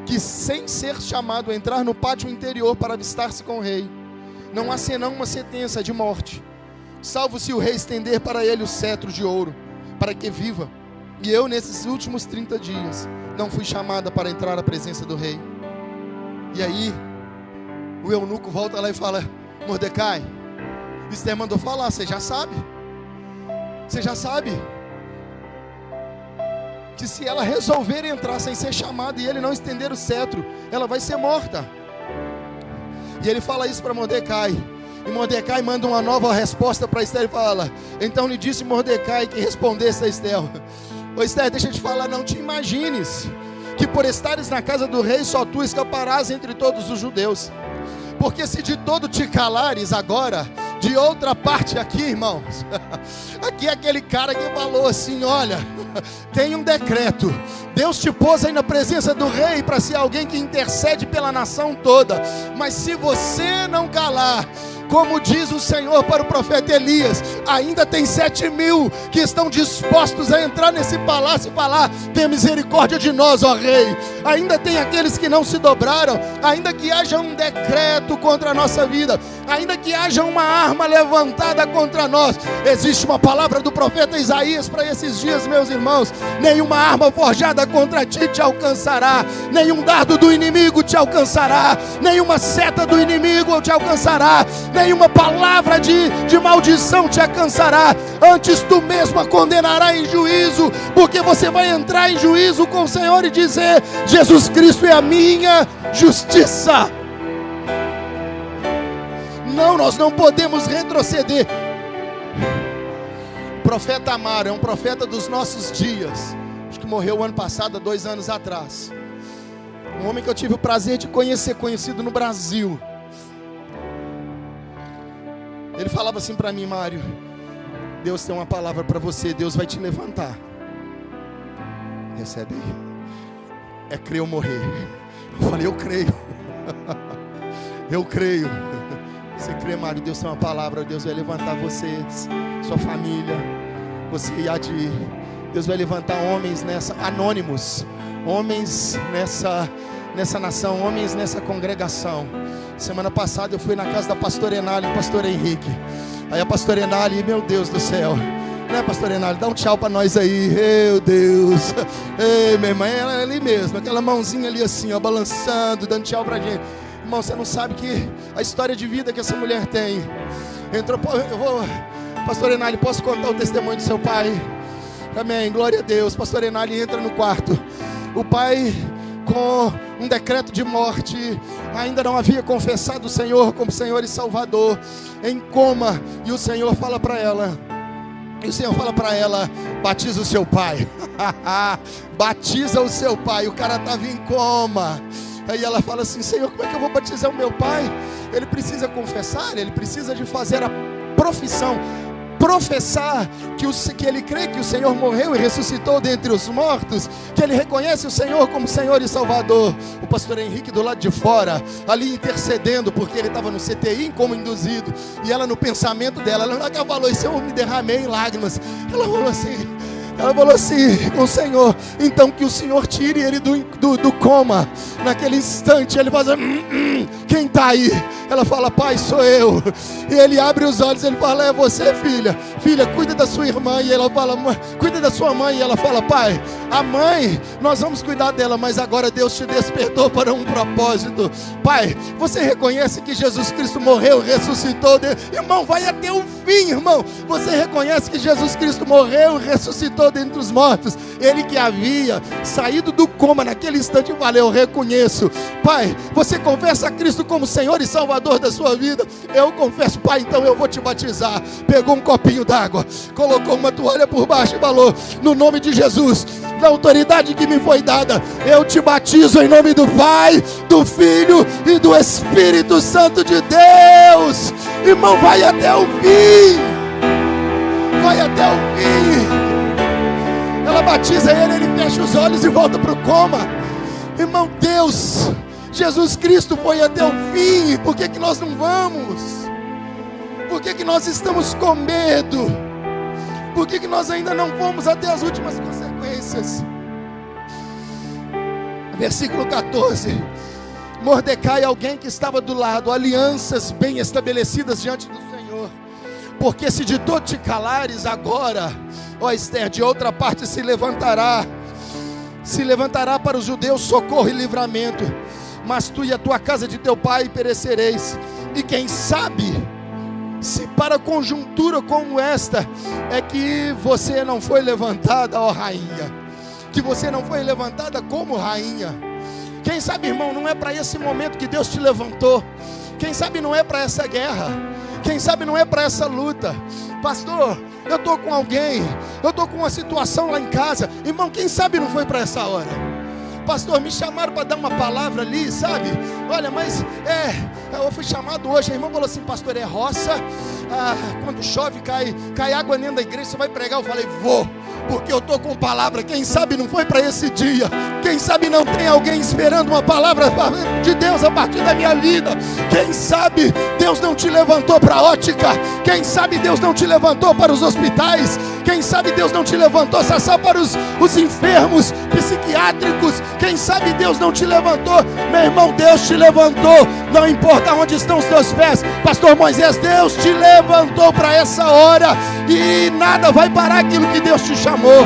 que sem ser chamado entrar no pátio interior para avistar-se com o rei, não há senão uma sentença de morte, salvo se o rei estender para ele o cetro de ouro, para que viva. E eu nesses últimos 30 dias não fui chamada para entrar à presença do rei. E aí o eunuco volta lá e fala, Mordecai, Esther mandou falar, você já sabe que se ela resolver entrar sem ser chamada e ele não estender o cetro, ela vai ser morta. E ele fala isso para Mordecai, e Mordecai manda uma nova resposta para Esther e fala, então lhe disse Mordecai que respondesse a Esther, ô Esther, deixa eu te falar, não te imagines que por estares na casa do rei só tu escaparás entre todos os judeus, Porque se de todo te calares agora, de outra parte aqui, irmãos, aqui é aquele cara que falou assim: olha, tem um decreto, Deus te pôs aí na presença do rei para ser alguém que intercede pela nação toda, mas se você não calar, como diz o Senhor para o profeta Elias, ainda tem 7.000 que estão dispostos a entrar nesse palácio e falar: tenha misericórdia de nós, ó rei. Ainda tem aqueles que não se dobraram, ainda que haja um decreto contra a nossa vida, ainda que haja uma arma levantada contra nós, existe uma palavra do profeta Isaías para esses dias, meus irmãos: nenhuma arma forjada contra ti te alcançará, nenhum dardo do inimigo te alcançará, nenhuma seta do inimigo te alcançará, nenhuma palavra de maldição te alcançará. Antes tu mesmo a condenará em juízo, porque você vai entrar em juízo com o Senhor e dizer: Jesus Cristo é a minha justiça. Não, nós não podemos retroceder. O profeta Amaro é um profeta dos nossos dias, acho que morreu ano passado, há 2 anos atrás. Um homem que eu tive o prazer de conhecer, conhecido no Brasil. Ele falava assim para mim: Mário, Deus tem uma palavra para você, Deus vai te levantar. Recebe aí. É crer ou morrer. Eu falei: eu creio. Eu creio. Você crê, Mário? Deus tem uma palavra, Deus vai levantar vocês, sua família, você e a de... Deus vai levantar homens anônimos, homens nessa nação, homens nessa congregação. Semana passada eu fui na casa da pastora Enali e pastor Henrique. Aí a pastora Enali, meu Deus do céu, né, pastor Enali? Dá um tchau para nós aí, meu Deus. Ei, minha irmã, ela é ali mesmo, aquela mãozinha ali assim, ó, balançando, dando tchau pra gente. Irmão, você não sabe que a história de vida que essa mulher tem. Pastor Enali, posso contar o testemunho do seu pai? Amém, glória a Deus. Pastor Enali entra no quarto. O pai, com um decreto de morte, ainda não havia confessado o Senhor como Senhor e Salvador, em coma. E o Senhor fala para ela, batiza o seu pai. Batiza o seu pai. O cara estava em coma. Aí ela fala assim: Senhor, como é que eu vou batizar o meu pai? Ele precisa confessar, ele precisa de fazer a profissão, professar que ele crê que o Senhor morreu e ressuscitou dentre os mortos, que ele reconhece o Senhor como Senhor e Salvador. O pastor Henrique do lado de fora, ali intercedendo, porque ele estava no CTI como induzido, e ela no pensamento dela, ela falou: isso eu me derramei em lágrimas. Ela falou assim com o Senhor: então que o Senhor tire ele do coma. Naquele instante ele fala: quem está aí? Ela fala: pai, sou eu. E ele abre os olhos, ele fala: é você, filha? Filha, cuida da sua irmã. E ela fala: cuida da sua mãe. E ela fala: pai, a mãe, nós vamos cuidar dela, mas agora Deus te despertou para um propósito. Pai, você reconhece que Jesus Cristo morreu e ressuscitou? Irmão, vai até o fim, irmão. Você reconhece que Jesus Cristo morreu e ressuscitou dentre os mortos? Ele que havia saído do coma naquele instante, valeu, eu reconheço. Pai, você confessa a Cristo como Senhor e Salvador da sua vida? Eu confesso. Pai, então eu vou te batizar. Pegou um copinho d'água, colocou uma toalha por baixo e falou: no nome de Jesus, na autoridade que me foi dada, eu te batizo em nome do Pai, do Filho e do Espírito Santo de Deus. Irmão, vai até o fim. Vai até o fim. Ela batiza ele fecha os olhos e volta para o coma. Irmão, Deus, Jesus Cristo foi até o fim. Por que nós não vamos? Por que nós estamos com medo? Por que nós ainda não fomos até as últimas consequências? Versículo 14. Mordecai, alguém que estava do lado, alianças bem estabelecidas diante do Senhor. Porque se de todo te calares agora, ó Esther, de outra parte se levantará para os judeus socorro e livramento, mas tu e a tua casa de teu pai perecereis. E quem sabe, se para conjuntura como esta é que você não foi levantada, ó rainha, que você não foi levantada como rainha. Quem sabe, irmão, não é para esse momento que Deus te levantou. Quem sabe não é para essa guerra. Quem sabe não é para essa luta. Pastor, eu estou com alguém, eu estou com uma situação lá em casa. Irmão, quem sabe não foi para essa hora. pastor, me chamaram para dar uma palavra ali, sabe? Olha, mas eu fui chamado hoje. A irmã falou assim: pastor, é roça, quando chove cai água dentro da igreja, você vai pregar? Eu falei: vou, porque eu estou com palavra. Quem sabe não foi para esse dia, quem sabe não tem alguém esperando uma palavra de Deus a partir da minha vida. Quem sabe Deus não te levantou para a ótica, quem sabe Deus não te levantou para os hospitais, quem sabe Deus não te levantou só para os enfermos psiquiátricos, quem sabe Deus não te levantou, meu irmão, Deus te levantou, não importa onde estão os teus pés. Pastor Moisés, Deus te levantou para essa hora, e nada vai parar aquilo que Deus te chamou.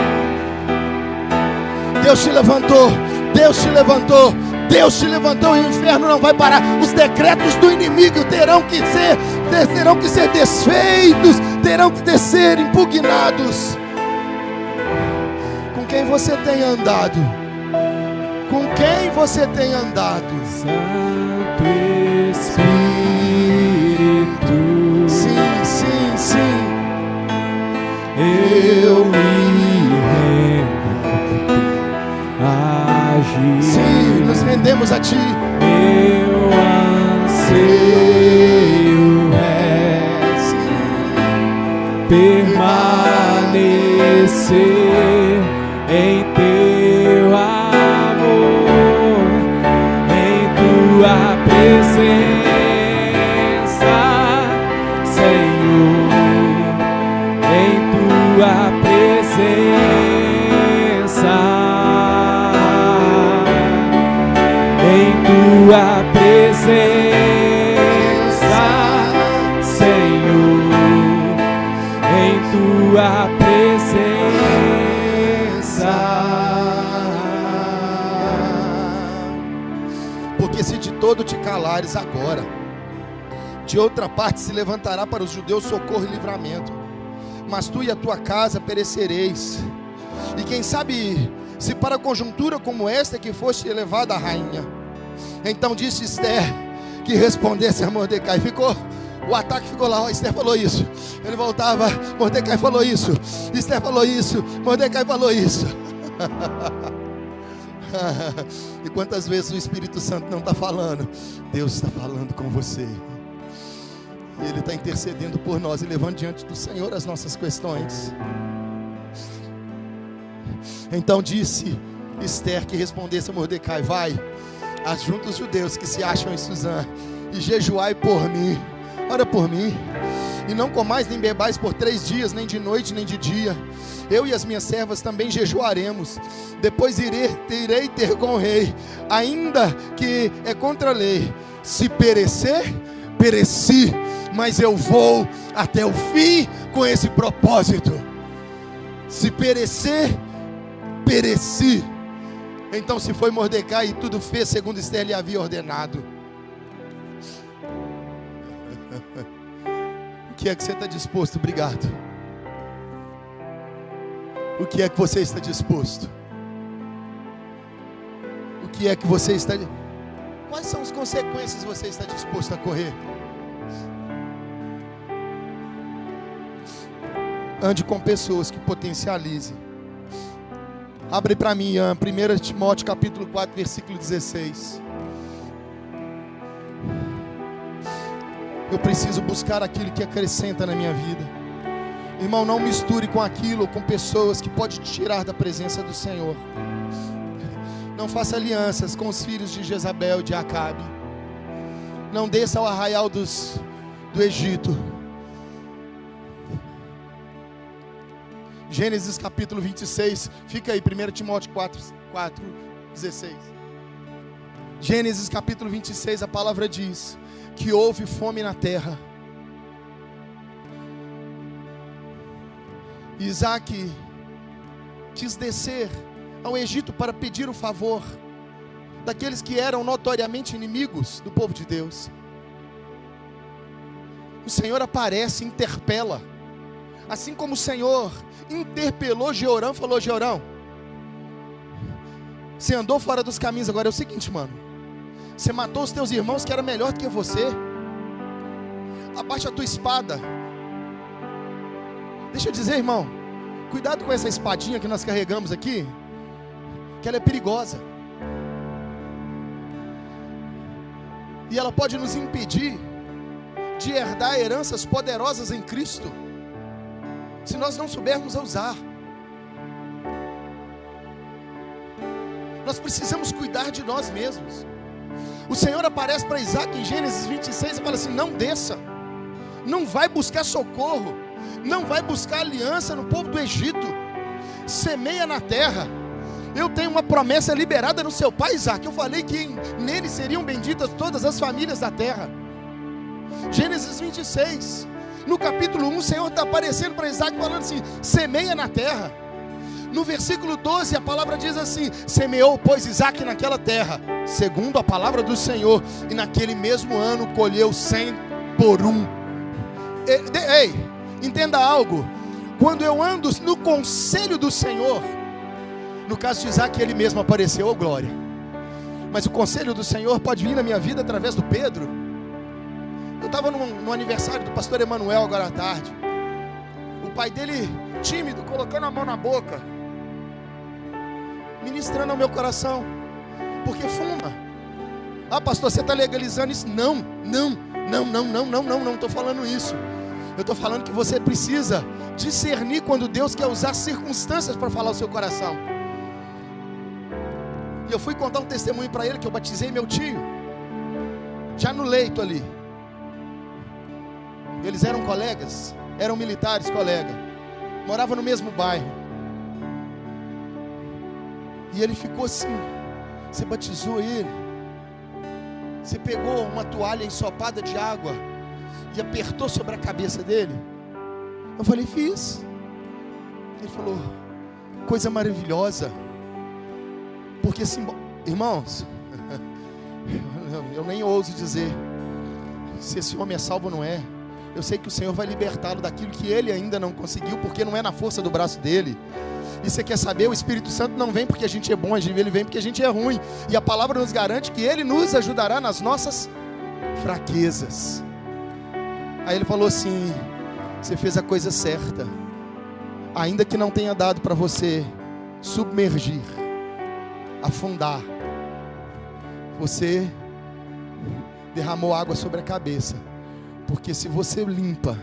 Deus te levantou, Deus te levantou, Deus te levantou, e o inferno não vai parar. Os decretos do inimigo terão que ser desfeitos, terão que ser impugnados. Com quem você tem andado? Com quem você tem andado? Santo Espírito, Sim, sim, sim. eu me rendo a agir. Sim, nos rendemos a Ti. Meu anseio é permanecer em Teu amor, em Tua presença, Senhor, em Tua presença, em Tua presença, Senhor, em Tua presença. Porque se de todo te calares agora, de outra parte se levantará para os judeus socorro e livramento, mas tu e a tua casa perecereis. E quem sabe se para conjuntura como esta é que foste elevada a rainha. Então disse Esther que respondesse a Mordecai. O ataque ficou lá. Esther falou isso, ele voltava, Mordecai falou isso, Esther falou isso, Mordecai falou isso. E quantas vezes o Espírito Santo não está falando? Deus está falando com você, Ele está intercedendo por nós e levando diante do Senhor as nossas questões. Então disse Esther que respondesse a Mordecai: vai, ajunta os judeus que se acham em Suzã e jejuai por mim, ora por mim, e não comais nem bebais por 3 dias, nem de noite nem de dia. Eu e as minhas servas também jejuaremos. Depois irei ter com o rei, ainda que é contra a lei. Se perecer, pereci, mas eu vou até o fim com esse propósito. Se perecer, pereci. Então se foi Mordecai e tudo fez segundo Esther lhe havia ordenado. O que é que você está disposto? Obrigado. O que é que você está disposto? O que é que você está... Quais são as consequências que você está disposto a correr? Ande com pessoas que potencializem. Abre para mim, 1 Timóteo capítulo 4, versículo 16. Eu preciso buscar aquilo que acrescenta na minha vida. Irmão, não misture com aquilo, com pessoas que pode te tirar da presença do Senhor. Não faça alianças com os filhos de Jezabel e de Acabe. Não desça ao arraial do Egito. Gênesis capítulo 26, fica aí, 1 Timóteo 4, 16. Gênesis capítulo 26, a palavra diz que houve fome na terra. Isaac quis descer ao Egito para pedir o favor daqueles que eram notoriamente inimigos do povo de Deus. O Senhor aparece, interpela, assim como o Senhor interpelou Jeorão, falou: Jeorão, você andou fora dos caminhos, agora é o seguinte, mano, você matou os teus irmãos que eram melhor do que você, abaixa a tua espada. Deixa eu dizer, irmão, cuidado com essa espadinha que nós carregamos aqui, que ela é perigosa. E ela pode nos impedir de herdar heranças poderosas em Cristo, se nós não soubermos a usar. Nós precisamos cuidar de nós mesmos. O Senhor aparece para Isaac em Gênesis 26 e fala assim: não desça, não vai buscar socorro, não vai buscar aliança no povo do Egito, semeia na terra. Eu tenho uma promessa liberada no seu pai Isaac. Eu falei que nele seriam benditas todas as famílias da terra. Gênesis 26, no capítulo 1, o Senhor está aparecendo para Isaac falando assim: semeia na terra. No versículo 12 a palavra diz assim: semeou pois Isaac naquela terra, segundo a palavra do Senhor, e naquele mesmo ano colheu 100 por 1. Ei, entenda algo: quando eu ando no conselho do Senhor, no caso de Isaac, ele mesmo apareceu, oh glória. Mas o conselho do Senhor pode vir na minha vida através do Pedro. Eu estava no aniversário do pastor Emanuel agora à tarde. O pai dele, tímido, colocando a mão na boca, ministrando ao meu coração, porque fuma. Ah, pastor, você está legalizando isso? Não estou falando isso. Eu estou falando que você precisa discernir quando Deus quer usar circunstâncias para falar o seu coração. E eu fui contar um testemunho para ele, que eu batizei meu tio, já no leito ali. Eles eram colegas, eram militares, colega, moravam no mesmo bairro. E ele ficou assim: você batizou ele? Você pegou uma toalha ensopada de água e apertou sobre a cabeça dele? Eu falei: fiz. Ele falou: coisa maravilhosa. Porque assim, irmãos, eu nem ouso dizer se esse homem é salvo ou não é. Eu sei que o Senhor vai libertá-lo daquilo que ele ainda não conseguiu, porque não é na força do braço dele. E você quer saber, o Espírito Santo não vem porque a gente é bom, ele vem porque a gente é ruim. E a palavra nos garante que ele nos ajudará nas nossas fraquezas. Aí ele falou assim: você fez a coisa certa. Ainda que não tenha dado para você submergir, afundar, você derramou água sobre a cabeça. Porque se você limpa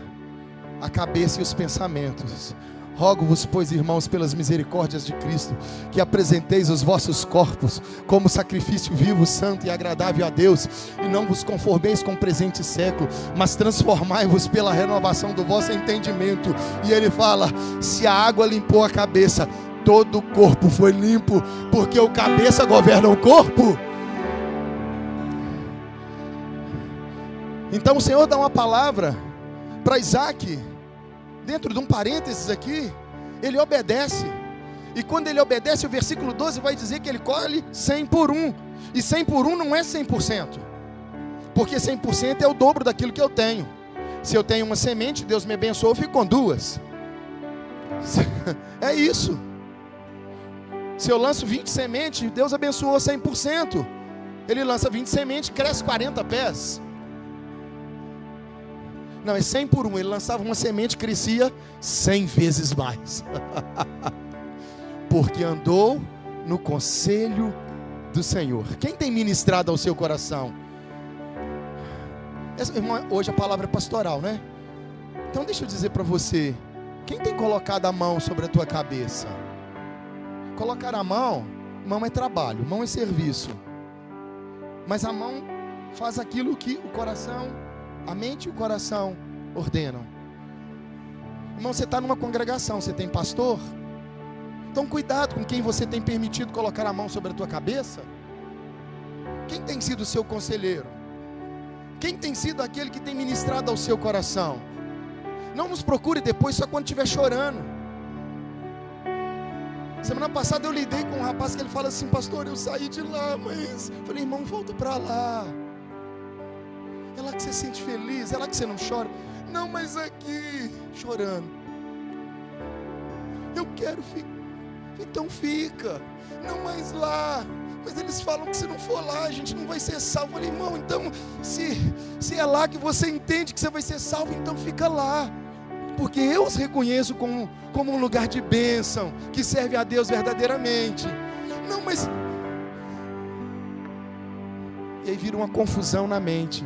a cabeça e os pensamentos, rogo-vos, pois, irmãos, pelas misericórdias de Cristo, que apresenteis os vossos corpos como sacrifício vivo, santo e agradável a Deus, e não vos conformeis com o presente século, mas transformai-vos pela renovação do vosso entendimento. E ele fala: se a água limpou a cabeça, todo o corpo foi limpo, porque o cabeça governa o corpo. Então o Senhor dá uma palavra para Isaac, dentro de um parênteses aqui. Ele obedece, e quando ele obedece, o versículo 12 vai dizer que ele colhe 100 por 1. E 100 por 1 não é 100%, porque 100% é o dobro daquilo que eu tenho. Se eu tenho uma semente, Deus me abençoou, eu fico com 2. É isso. Se eu lanço 20 sementes, Deus abençoou 100%. Ele lança 20 sementes, cresce 40 pés. Não, é 100 por 1. Ele lançava uma semente, crescia 100 vezes mais. Porque andou no conselho do Senhor. Quem tem ministrado ao seu coração? Hoje a palavra é pastoral, né? Então deixa eu dizer para você: quem tem colocado a mão sobre a tua cabeça? Colocar a mão é trabalho, mão é serviço. Mas a mão faz aquilo que o coração, a mente e o coração ordenam. Irmão, você está numa congregação, você tem pastor? Então cuidado com quem você tem permitido colocar a mão sobre a tua cabeça. Quem tem sido o seu conselheiro? Quem tem sido aquele que tem ministrado ao seu coração? Não nos procure depois só quando estiver chorando. Semana passada eu lidei com um rapaz que ele fala assim: pastor, eu saí de lá, mas... Eu falei: irmão, volta para lá. É lá que você se sente feliz, é lá que você não chora. Não, mas aqui, chorando. Eu quero ficar. Então fica. Não, mas lá. Mas eles falam que se não for lá, a gente não vai ser salvo. Eu falei: irmão, então se é lá que você entende que você vai ser salvo, então fica lá. Porque eu os reconheço como um lugar de bênção, que serve a Deus verdadeiramente. Não, mas... E aí vira uma confusão na mente.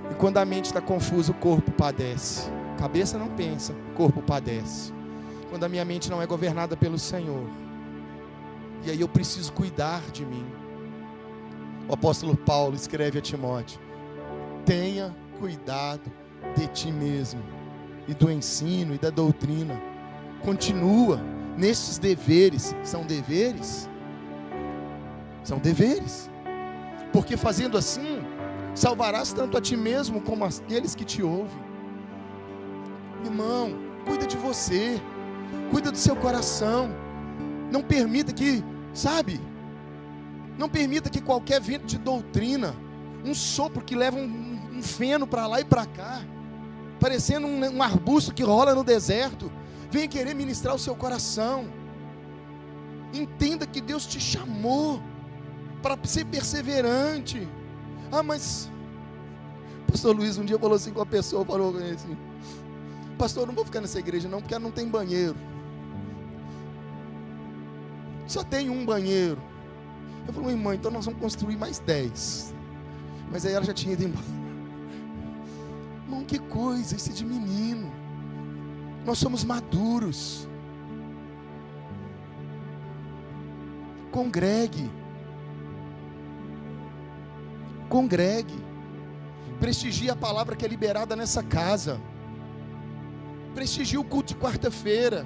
E quando a mente está confusa, o corpo padece. A cabeça não pensa, o corpo padece. Quando a minha mente não é governada pelo Senhor. E aí eu preciso cuidar de mim. O apóstolo Paulo escreve a Timóteo: tenha cuidado de ti mesmo, e do ensino e da doutrina. Continua nestes deveres. São deveres? São deveres. Porque fazendo assim, salvarás tanto a ti mesmo como aqueles que te ouvem. Irmão, cuida de você, cuida do seu coração. Não permita que, não permita que qualquer vento de doutrina, um sopro que leva um feno para lá e para cá, parecendo um arbusto que rola no deserto, venha querer ministrar o seu coração. Entenda que Deus te chamou para ser perseverante. Mas pastor Luiz um dia falou assim com a pessoa, falou assim: pastor, eu não vou ficar nessa igreja não, porque ela não tem banheiro. Só tem um banheiro. Eu falei: irmã, então nós vamos construir mais 10. Mas aí ela já tinha ido embora. Irmão, que coisa, isso é de menino. Nós somos maduros. Congregue. Prestigie a palavra que é liberada nessa casa. Prestigie o culto de quarta-feira.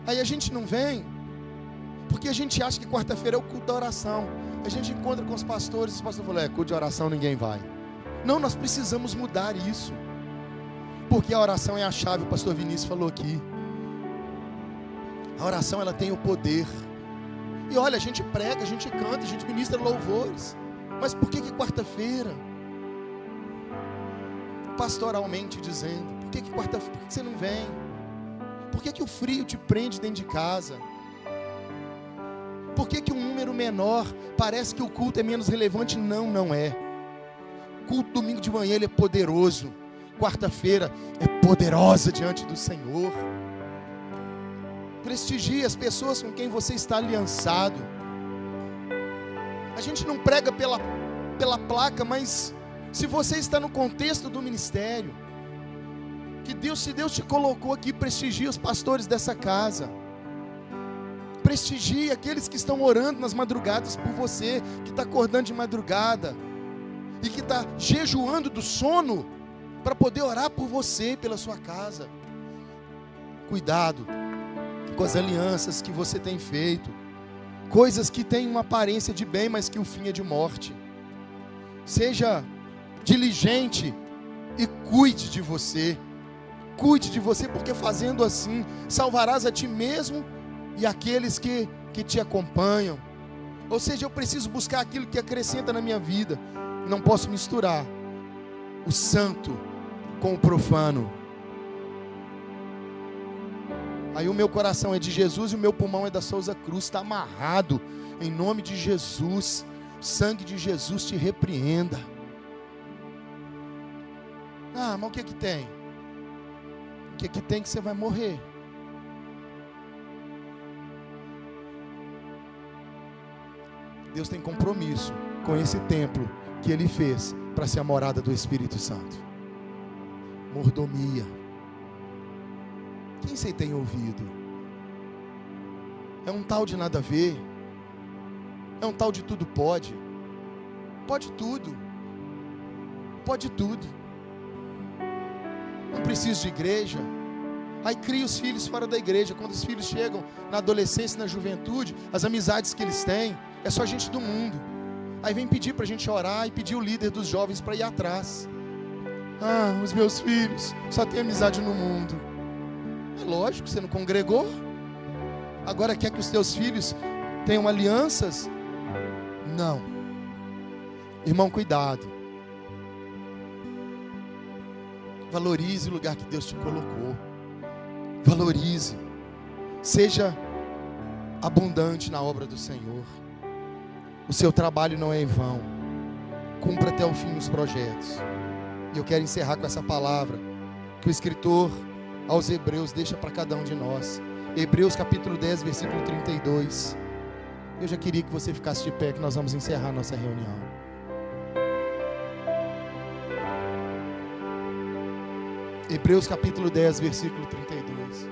Aí a gente não vem porque a gente acha que quarta-feira é o culto da oração. A gente encontra com os pastores, falam: culto de oração ninguém vai. Não, nós precisamos mudar isso. Porque a oração é a chave, o pastor Vinícius falou aqui. A oração, ela tem o poder. E olha, a gente prega, a gente canta, a gente ministra louvores. Mas por que quarta-feira? Pastoralmente dizendo, por que quarta-feira? Por que você não vem? Por que o frio te prende dentro de casa? Por que um número menor parece que o culto é menos relevante? Não, não é. O culto domingo de manhã ele é poderoso. Quarta-feira é poderosa diante do Senhor. Prestigie as pessoas com quem você está aliançado. A gente não prega pela placa, mas se você está no contexto do ministério, se Deus te colocou aqui, prestigie os pastores dessa casa. Prestigie aqueles que estão orando nas madrugadas por você, que está acordando de madrugada e que está jejuando do sono para poder orar por você e pela sua casa. Cuidado com as alianças que você tem feito, coisas que têm uma aparência de bem, mas que o fim é de morte. Seja diligente e cuide de você. Cuide de você, porque fazendo assim, salvarás a ti mesmo e aqueles que te acompanham. Ou seja, eu preciso buscar aquilo que acrescenta na minha vida. Não posso misturar o santo com o profano. Aí o meu coração é de Jesus e o meu pulmão é da Souza Cruz. Está amarrado em nome de Jesus. O sangue de Jesus te repreenda. Mas o que tem? O que tem que você vai morrer? Deus tem compromisso com esse templo que Ele fez para ser a morada do Espírito Santo. Mordomia. Quem você tem ouvido? É um tal de nada a ver? É um tal de tudo pode? Pode tudo. Pode tudo. Não preciso de igreja. Aí cria os filhos fora da igreja. Quando os filhos chegam na adolescência, na juventude, as amizades que eles têm é só gente do mundo. Aí vem pedir para a gente orar e pedir o líder dos jovens para ir atrás. Os meus filhos só têm amizade no mundo. É lógico, você não congregou. Agora quer que os teus filhos tenham alianças? Não. Irmão, cuidado. Valorize o lugar que Deus te colocou. Valorize. Seja abundante na obra do Senhor. O seu trabalho não é em vão. Cumpra até o fim os projetos. E eu quero encerrar com essa palavra que o escritor aos Hebreus deixa para cada um de nós. Hebreus capítulo 10, versículo 32. Eu já queria que você ficasse de pé, que nós vamos encerrar nossa reunião. Hebreus capítulo 10, versículo 32.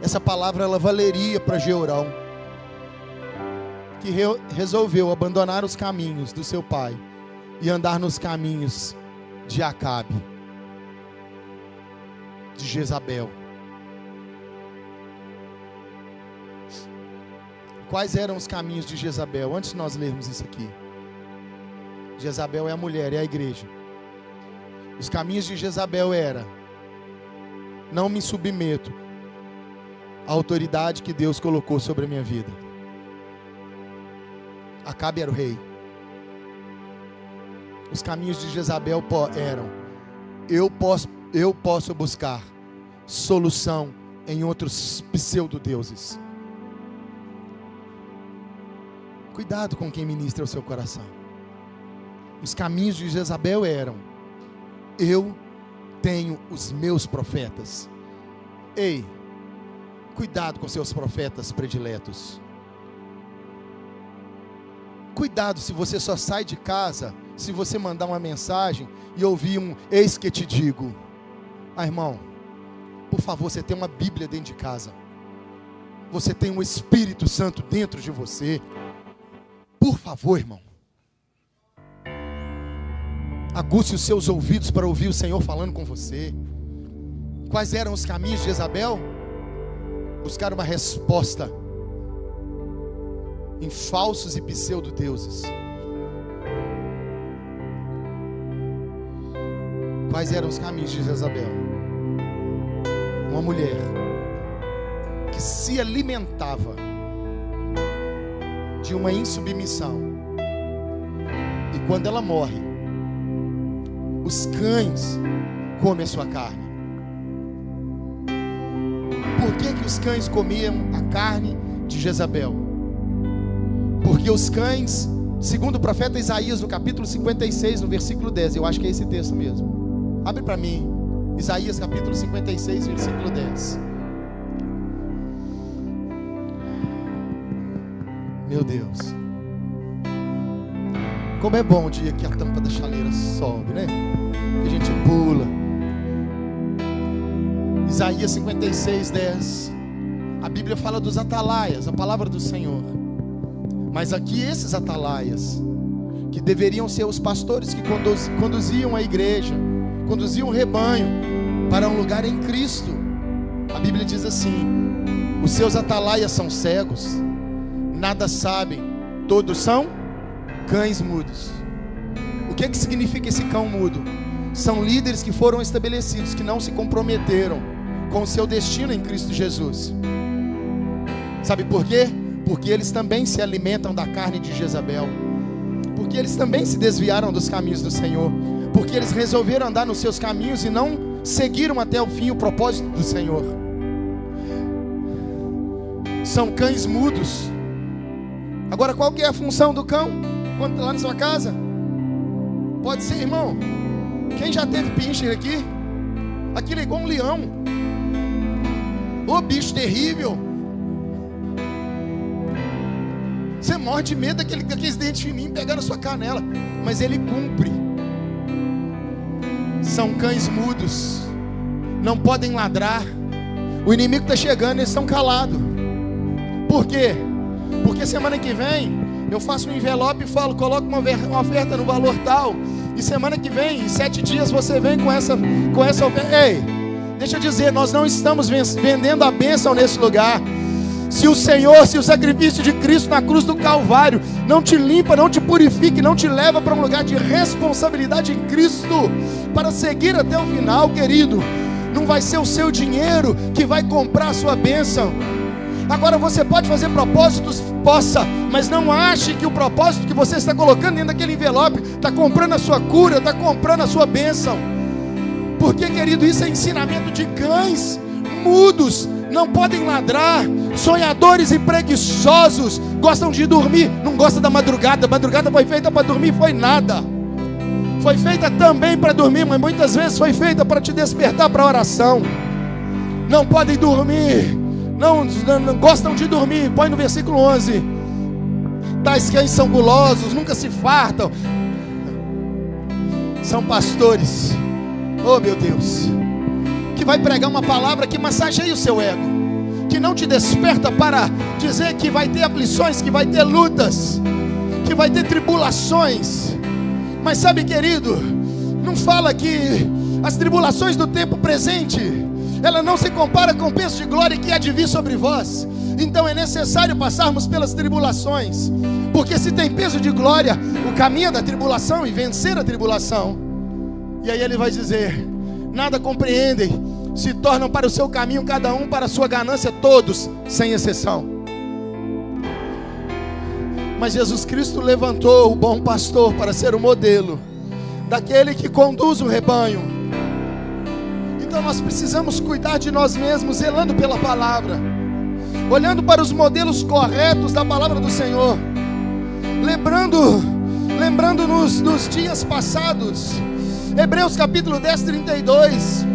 Essa palavra ela valeria para Jeorão, que resolveu abandonar os caminhos do seu pai e andar nos caminhos de Acabe, de Jezabel. Quais eram os caminhos de Jezabel? Antes de nós lermos isso aqui, Jezabel é a mulher, é a igreja. Os caminhos de Jezabel era: não me submeto à autoridade que Deus colocou sobre a minha vida. Acabe era o rei. Os caminhos de Jezabel eram: eu posso buscar solução em outros pseudodeuses. Cuidado com quem ministra o seu coração. Os caminhos de Jezabel eram: eu tenho os meus profetas. Ei, cuidado com seus profetas prediletos. Cuidado se você só sai de casa se você mandar uma mensagem e ouvir um eis que te digo. Ah, irmão, por favor, você tem uma Bíblia dentro de casa. Você tem um Espírito Santo dentro de você. Por favor, irmão, aguce os seus ouvidos para ouvir o Senhor falando com você. Quais eram os caminhos de Jezabel? Buscar uma resposta em falsos e pseudodeuses. Quais eram os caminhos de Jezabel? Uma mulher que se alimentava de uma insubmissão, e quando ela morre, os cães comem a sua carne. Por que os cães comiam a carne de Jezabel? Porque os cães, segundo o profeta Isaías, no capítulo 56, no versículo 10, eu acho que é esse texto mesmo. Abre para mim, Isaías capítulo 56, versículo 10. Meu Deus, como é bom o dia que a tampa da chaleira sobe, né? Que a gente pula. Isaías 56, 10. A Bíblia fala dos atalaias, a palavra do Senhor. Mas aqui esses atalaias, que deveriam ser os pastores que conduziam a igreja, conduziam o rebanho para um lugar em Cristo. A Bíblia diz assim: os seus atalaias são cegos, nada sabem, todos são cães mudos. O que significa esse cão mudo? São líderes que foram estabelecidos, que não se comprometeram com o seu destino em Cristo Jesus. Sabe por quê? Porque eles também se alimentam da carne de Jezabel, porque eles também se desviaram dos caminhos do Senhor, porque eles resolveram andar nos seus caminhos e não seguiram até o fim o propósito do Senhor. São cães mudos. Agora, qual que é a função do cão quando está lá na sua casa? Pode ser, irmão, quem já teve pincher aqui? Aquilo é igual um leão. Ô bicho terrível. Você morre de medo daqueles dentes fininhos pegar na sua canela, mas ele cumpre. São cães mudos, não podem ladrar. O inimigo está chegando, eles estão calados. Por quê? Porque semana que vem eu faço um envelope e falo: coloca uma oferta no valor tal, e semana que vem, em 7 dias, você vem com essa oferta. Ei, deixa eu dizer, nós não estamos vendendo a bênção nesse lugar. Se o Senhor, se o sacrifício de Cristo na cruz do Calvário não te limpa, não te purifica, não te leva para um lugar de responsabilidade em Cristo, para seguir até o final, querido, não vai ser o seu dinheiro que vai comprar a sua bênção. Agora, você pode fazer propósitos, possa, mas não ache que o propósito que você está colocando dentro daquele envelope está comprando a sua cura, está comprando a sua bênção. Porque, querido, isso é ensinamento de cães mudos, não podem ladrar, sonhadores e preguiçosos, gostam de dormir, não gostam da madrugada. A madrugada foi feita para dormir, foi nada. Foi feita também para dormir, mas muitas vezes foi feita para te despertar para a oração. Não podem dormir, não gostam de dormir. Põe no versículo 11: Tais cães são gulosos, nunca se fartam. São pastores, oh meu Deus, que vai pregar uma palavra que massageia o seu ego, que não te desperta para dizer que vai ter aflições, que vai ter lutas, que vai ter tribulações. Mas sabe, querido, não fala que as tribulações do tempo presente, ela não se compara com o peso de glória que há de vir sobre vós. Então é necessário passarmos pelas tribulações, porque se tem peso de glória, o caminho é da tribulação e vencer a tribulação. E aí ele vai dizer: nada compreendem, se tornam para o seu caminho, cada um para a sua ganância, todos, sem exceção. Mas Jesus Cristo levantou o bom pastor para ser o modelo daquele que conduz o rebanho. Então nós precisamos cuidar de nós mesmos, zelando pela palavra, olhando para os modelos corretos da palavra do Senhor, lembrando-nos dos dias passados. Hebreus capítulo 10, 32.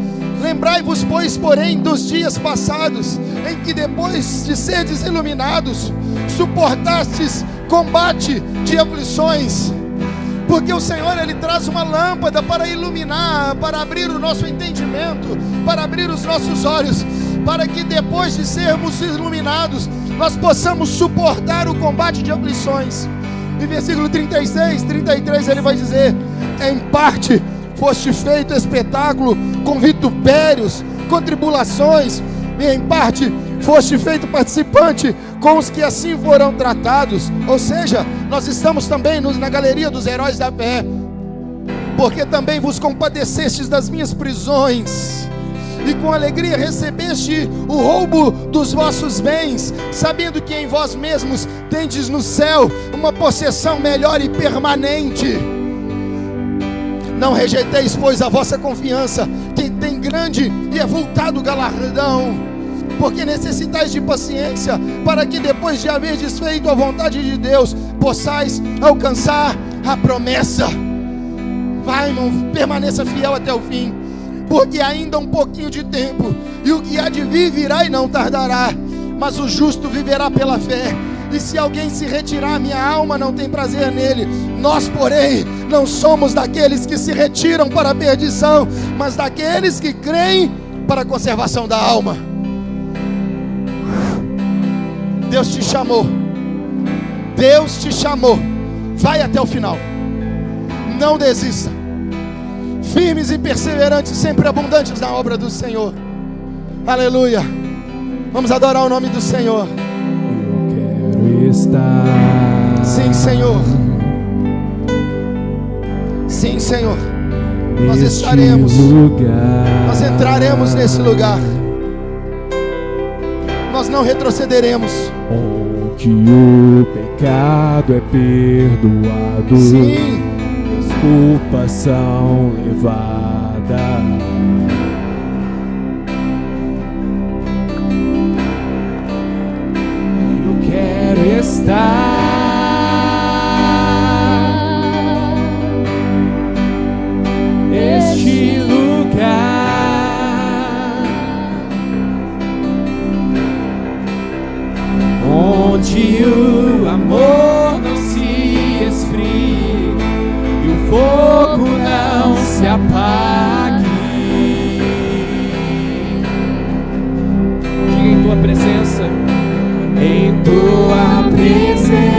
Lembrai-vos, pois, porém, dos dias passados, em que depois de serdes iluminados, suportastes combate de aflições. Porque o Senhor, Ele traz uma lâmpada para iluminar, para abrir o nosso entendimento, para abrir os nossos olhos, para que depois de sermos iluminados, nós possamos suportar o combate de aflições. Em versículo 36, 33, ele vai dizer: em parte foste feito espetáculo com vitupérios, com tribulações, e em parte foste feito participante com os que assim foram tratados. Ou seja, nós estamos também na galeria dos heróis da fé, porque também vos compadecestes das minhas prisões, e com alegria recebeste o roubo dos vossos bens, sabendo que em vós mesmos tendes no céu uma possessão melhor e permanente. Não rejeiteis, pois, a vossa confiança, que tem grande e avultado galardão, porque necessitais de paciência, para que depois de haver desfeito a vontade de Deus, possais alcançar a promessa. Vai, irmão, permaneça fiel até o fim, porque ainda um pouquinho de tempo, e o que há de vir virá e não tardará, mas o justo viverá pela fé. E se alguém se retirar, minha alma não tem prazer nele. Nós, porém, não somos daqueles que se retiram para a perdição, mas daqueles que creem para a conservação da alma. Deus te chamou, Deus te chamou. Vai até o final, não desista. Firmes e perseverantes, sempre abundantes na obra do Senhor. Aleluia. Vamos adorar o nome do Senhor. Estar. Sim, Senhor. Sim, Senhor. Nós estaremos lugar. Nós entraremos nesse lugar. Nós não retrocederemos. Onde o pecado é perdoado. Sim. As culpas são levadas. Estar este lugar onde o amor não se esfrie e o fogo não se apague. Diga: em tua presença, em tua presença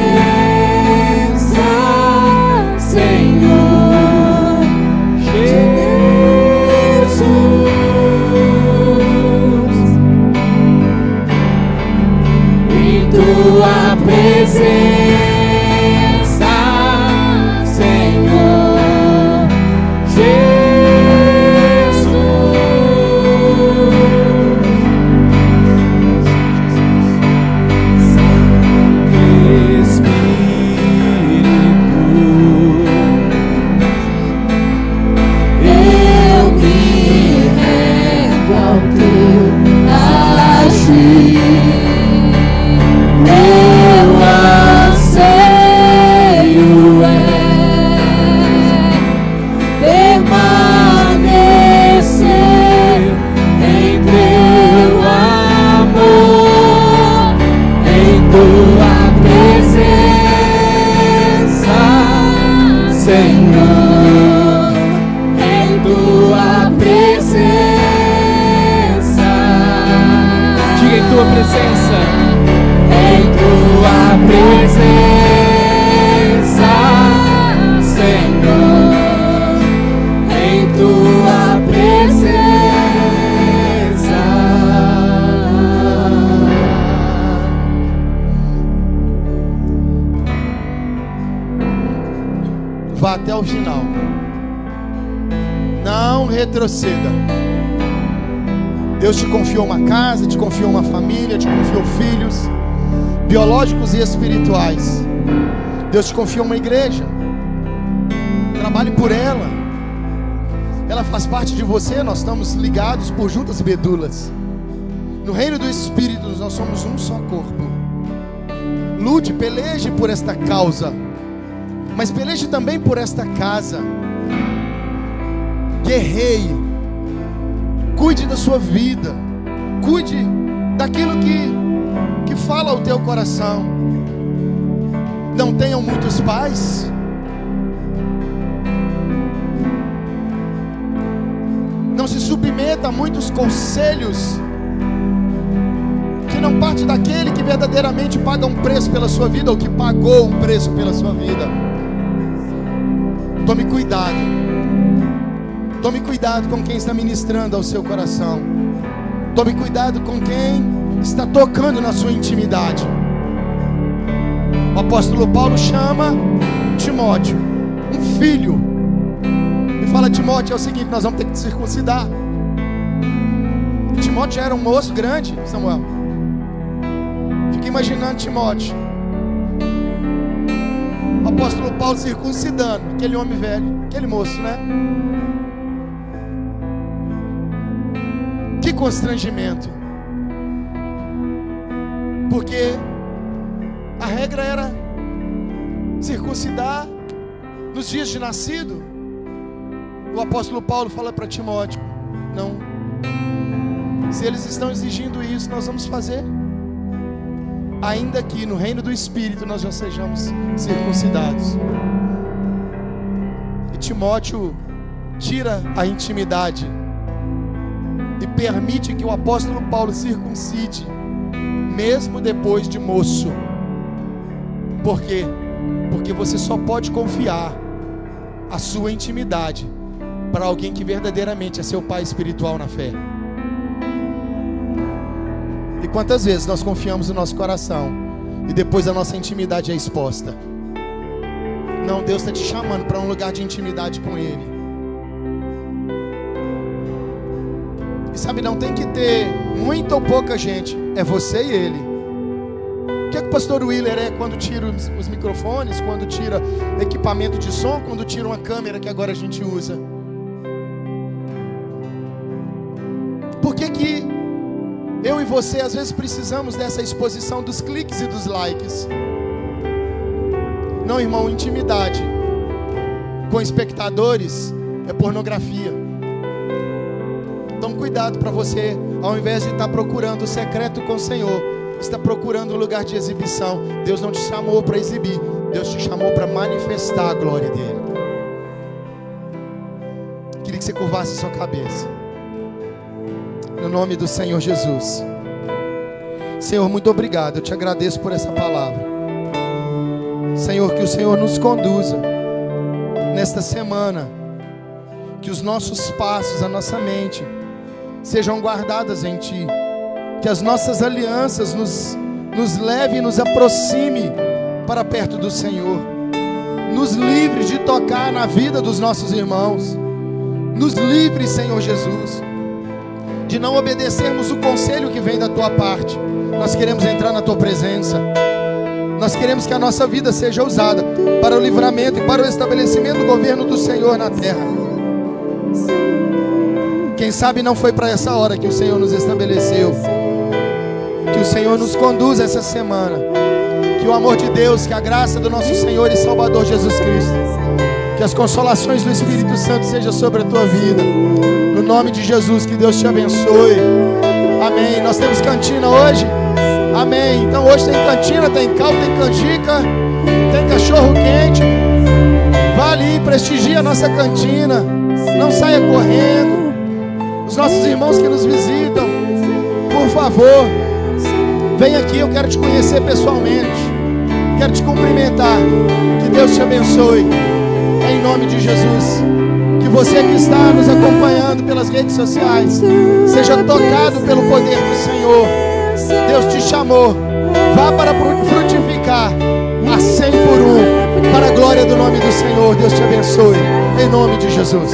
vá até o final. Não retroceda. Deus te confiou uma casa, te confiou uma família, te confiou filhos biológicos e espirituais. Deus te confiou uma igreja. Trabalhe por ela. Ela faz parte de você. Nós estamos ligados por juntas medulas. No reino do Espírito nós somos um só corpo. Lute, peleje por esta causa, mas peleje também por esta casa. Guerreie. Cuide da sua vida. Cuide daquilo que fala ao teu coração. Não tenham muitos pais. Não se submeta a muitos conselhos que não parte daquele que verdadeiramente paga um preço pela sua vida, ou que pagou um preço pela sua vida. Tome cuidado. Tome cuidado com quem está ministrando ao seu coração. Tome cuidado com quem está tocando na sua intimidade. O apóstolo Paulo chama Timóteo, um filho, e fala: Timóteo, é o seguinte, nós vamos ter que te circuncidar. E Timóteo já era um moço grande, Samuel. Fica imaginando Timóteo, o apóstolo Paulo circuncidando aquele homem velho, aquele moço, né? Que constrangimento. Porque a regra era circuncidar nos dias de nascido. O apóstolo Paulo fala para Timóteo: não, se eles estão exigindo isso, nós vamos fazer, ainda que no reino do Espírito nós já sejamos circuncidados. E Timóteo tira a intimidade e permite que o apóstolo Paulo circuncide, mesmo depois de moço. Por quê? Porque você só pode confiar a sua intimidade para alguém que verdadeiramente é seu pai espiritual na fé. E quantas vezes nós confiamos no nosso coração e depois a nossa intimidade é exposta? Não, Deus está te chamando para um lugar de intimidade com Ele. E sabe, não tem que ter muita ou pouca gente, é você e Ele. O que é que o pastor Willer é quando tira os microfones, quando tira equipamento de som, quando tira uma câmera que agora a gente usa? Por que que eu e você às vezes precisamos dessa exposição dos cliques e dos likes? Não, irmão, intimidade com espectadores é pornografia. Então cuidado para você, ao invés de estar procurando o secreto com o Senhor, está procurando um lugar de exibição. Deus não te chamou para exibir, Deus te chamou para manifestar a glória dele. Queria que você curvasse sua cabeça, no nome do Senhor Jesus. Senhor, muito obrigado, eu te agradeço por essa palavra. Senhor, que o Senhor nos conduza nesta semana, que os nossos passos, a nossa mente sejam guardadas em Ti, que as nossas alianças nos leve e nos aproxime para perto do Senhor. Nos livre de tocar na vida dos nossos irmãos. Nos livre, Senhor Jesus, de não obedecermos o conselho que vem da Tua parte. Nós queremos entrar na Tua presença. Nós queremos que a nossa vida seja usada para o livramento e para o estabelecimento do governo do Senhor na terra. Quem sabe não foi para essa hora que o Senhor nos estabeleceu. Que o Senhor nos conduza essa semana. Que o amor de Deus, que a graça do nosso Senhor e Salvador Jesus Cristo, que as consolações do Espírito Santo sejam sobre a tua vida. No nome de Jesus, que Deus te abençoe. Amém. Nós temos cantina hoje? Amém. Então hoje tem cantina, tem caldo, tem canjica, tem cachorro quente. Vá ali, prestigia a nossa cantina. Não saia correndo. Os nossos irmãos que nos visitam, por favor, vem aqui, eu quero te conhecer pessoalmente. Quero te cumprimentar. Que Deus te abençoe. Em nome de Jesus. Que você que está nos acompanhando pelas redes sociais seja tocado pelo poder do Senhor. Deus te chamou. Vá para frutificar a 100 por 1, para Para a glória do nome do Senhor. Deus te abençoe. Em nome de Jesus.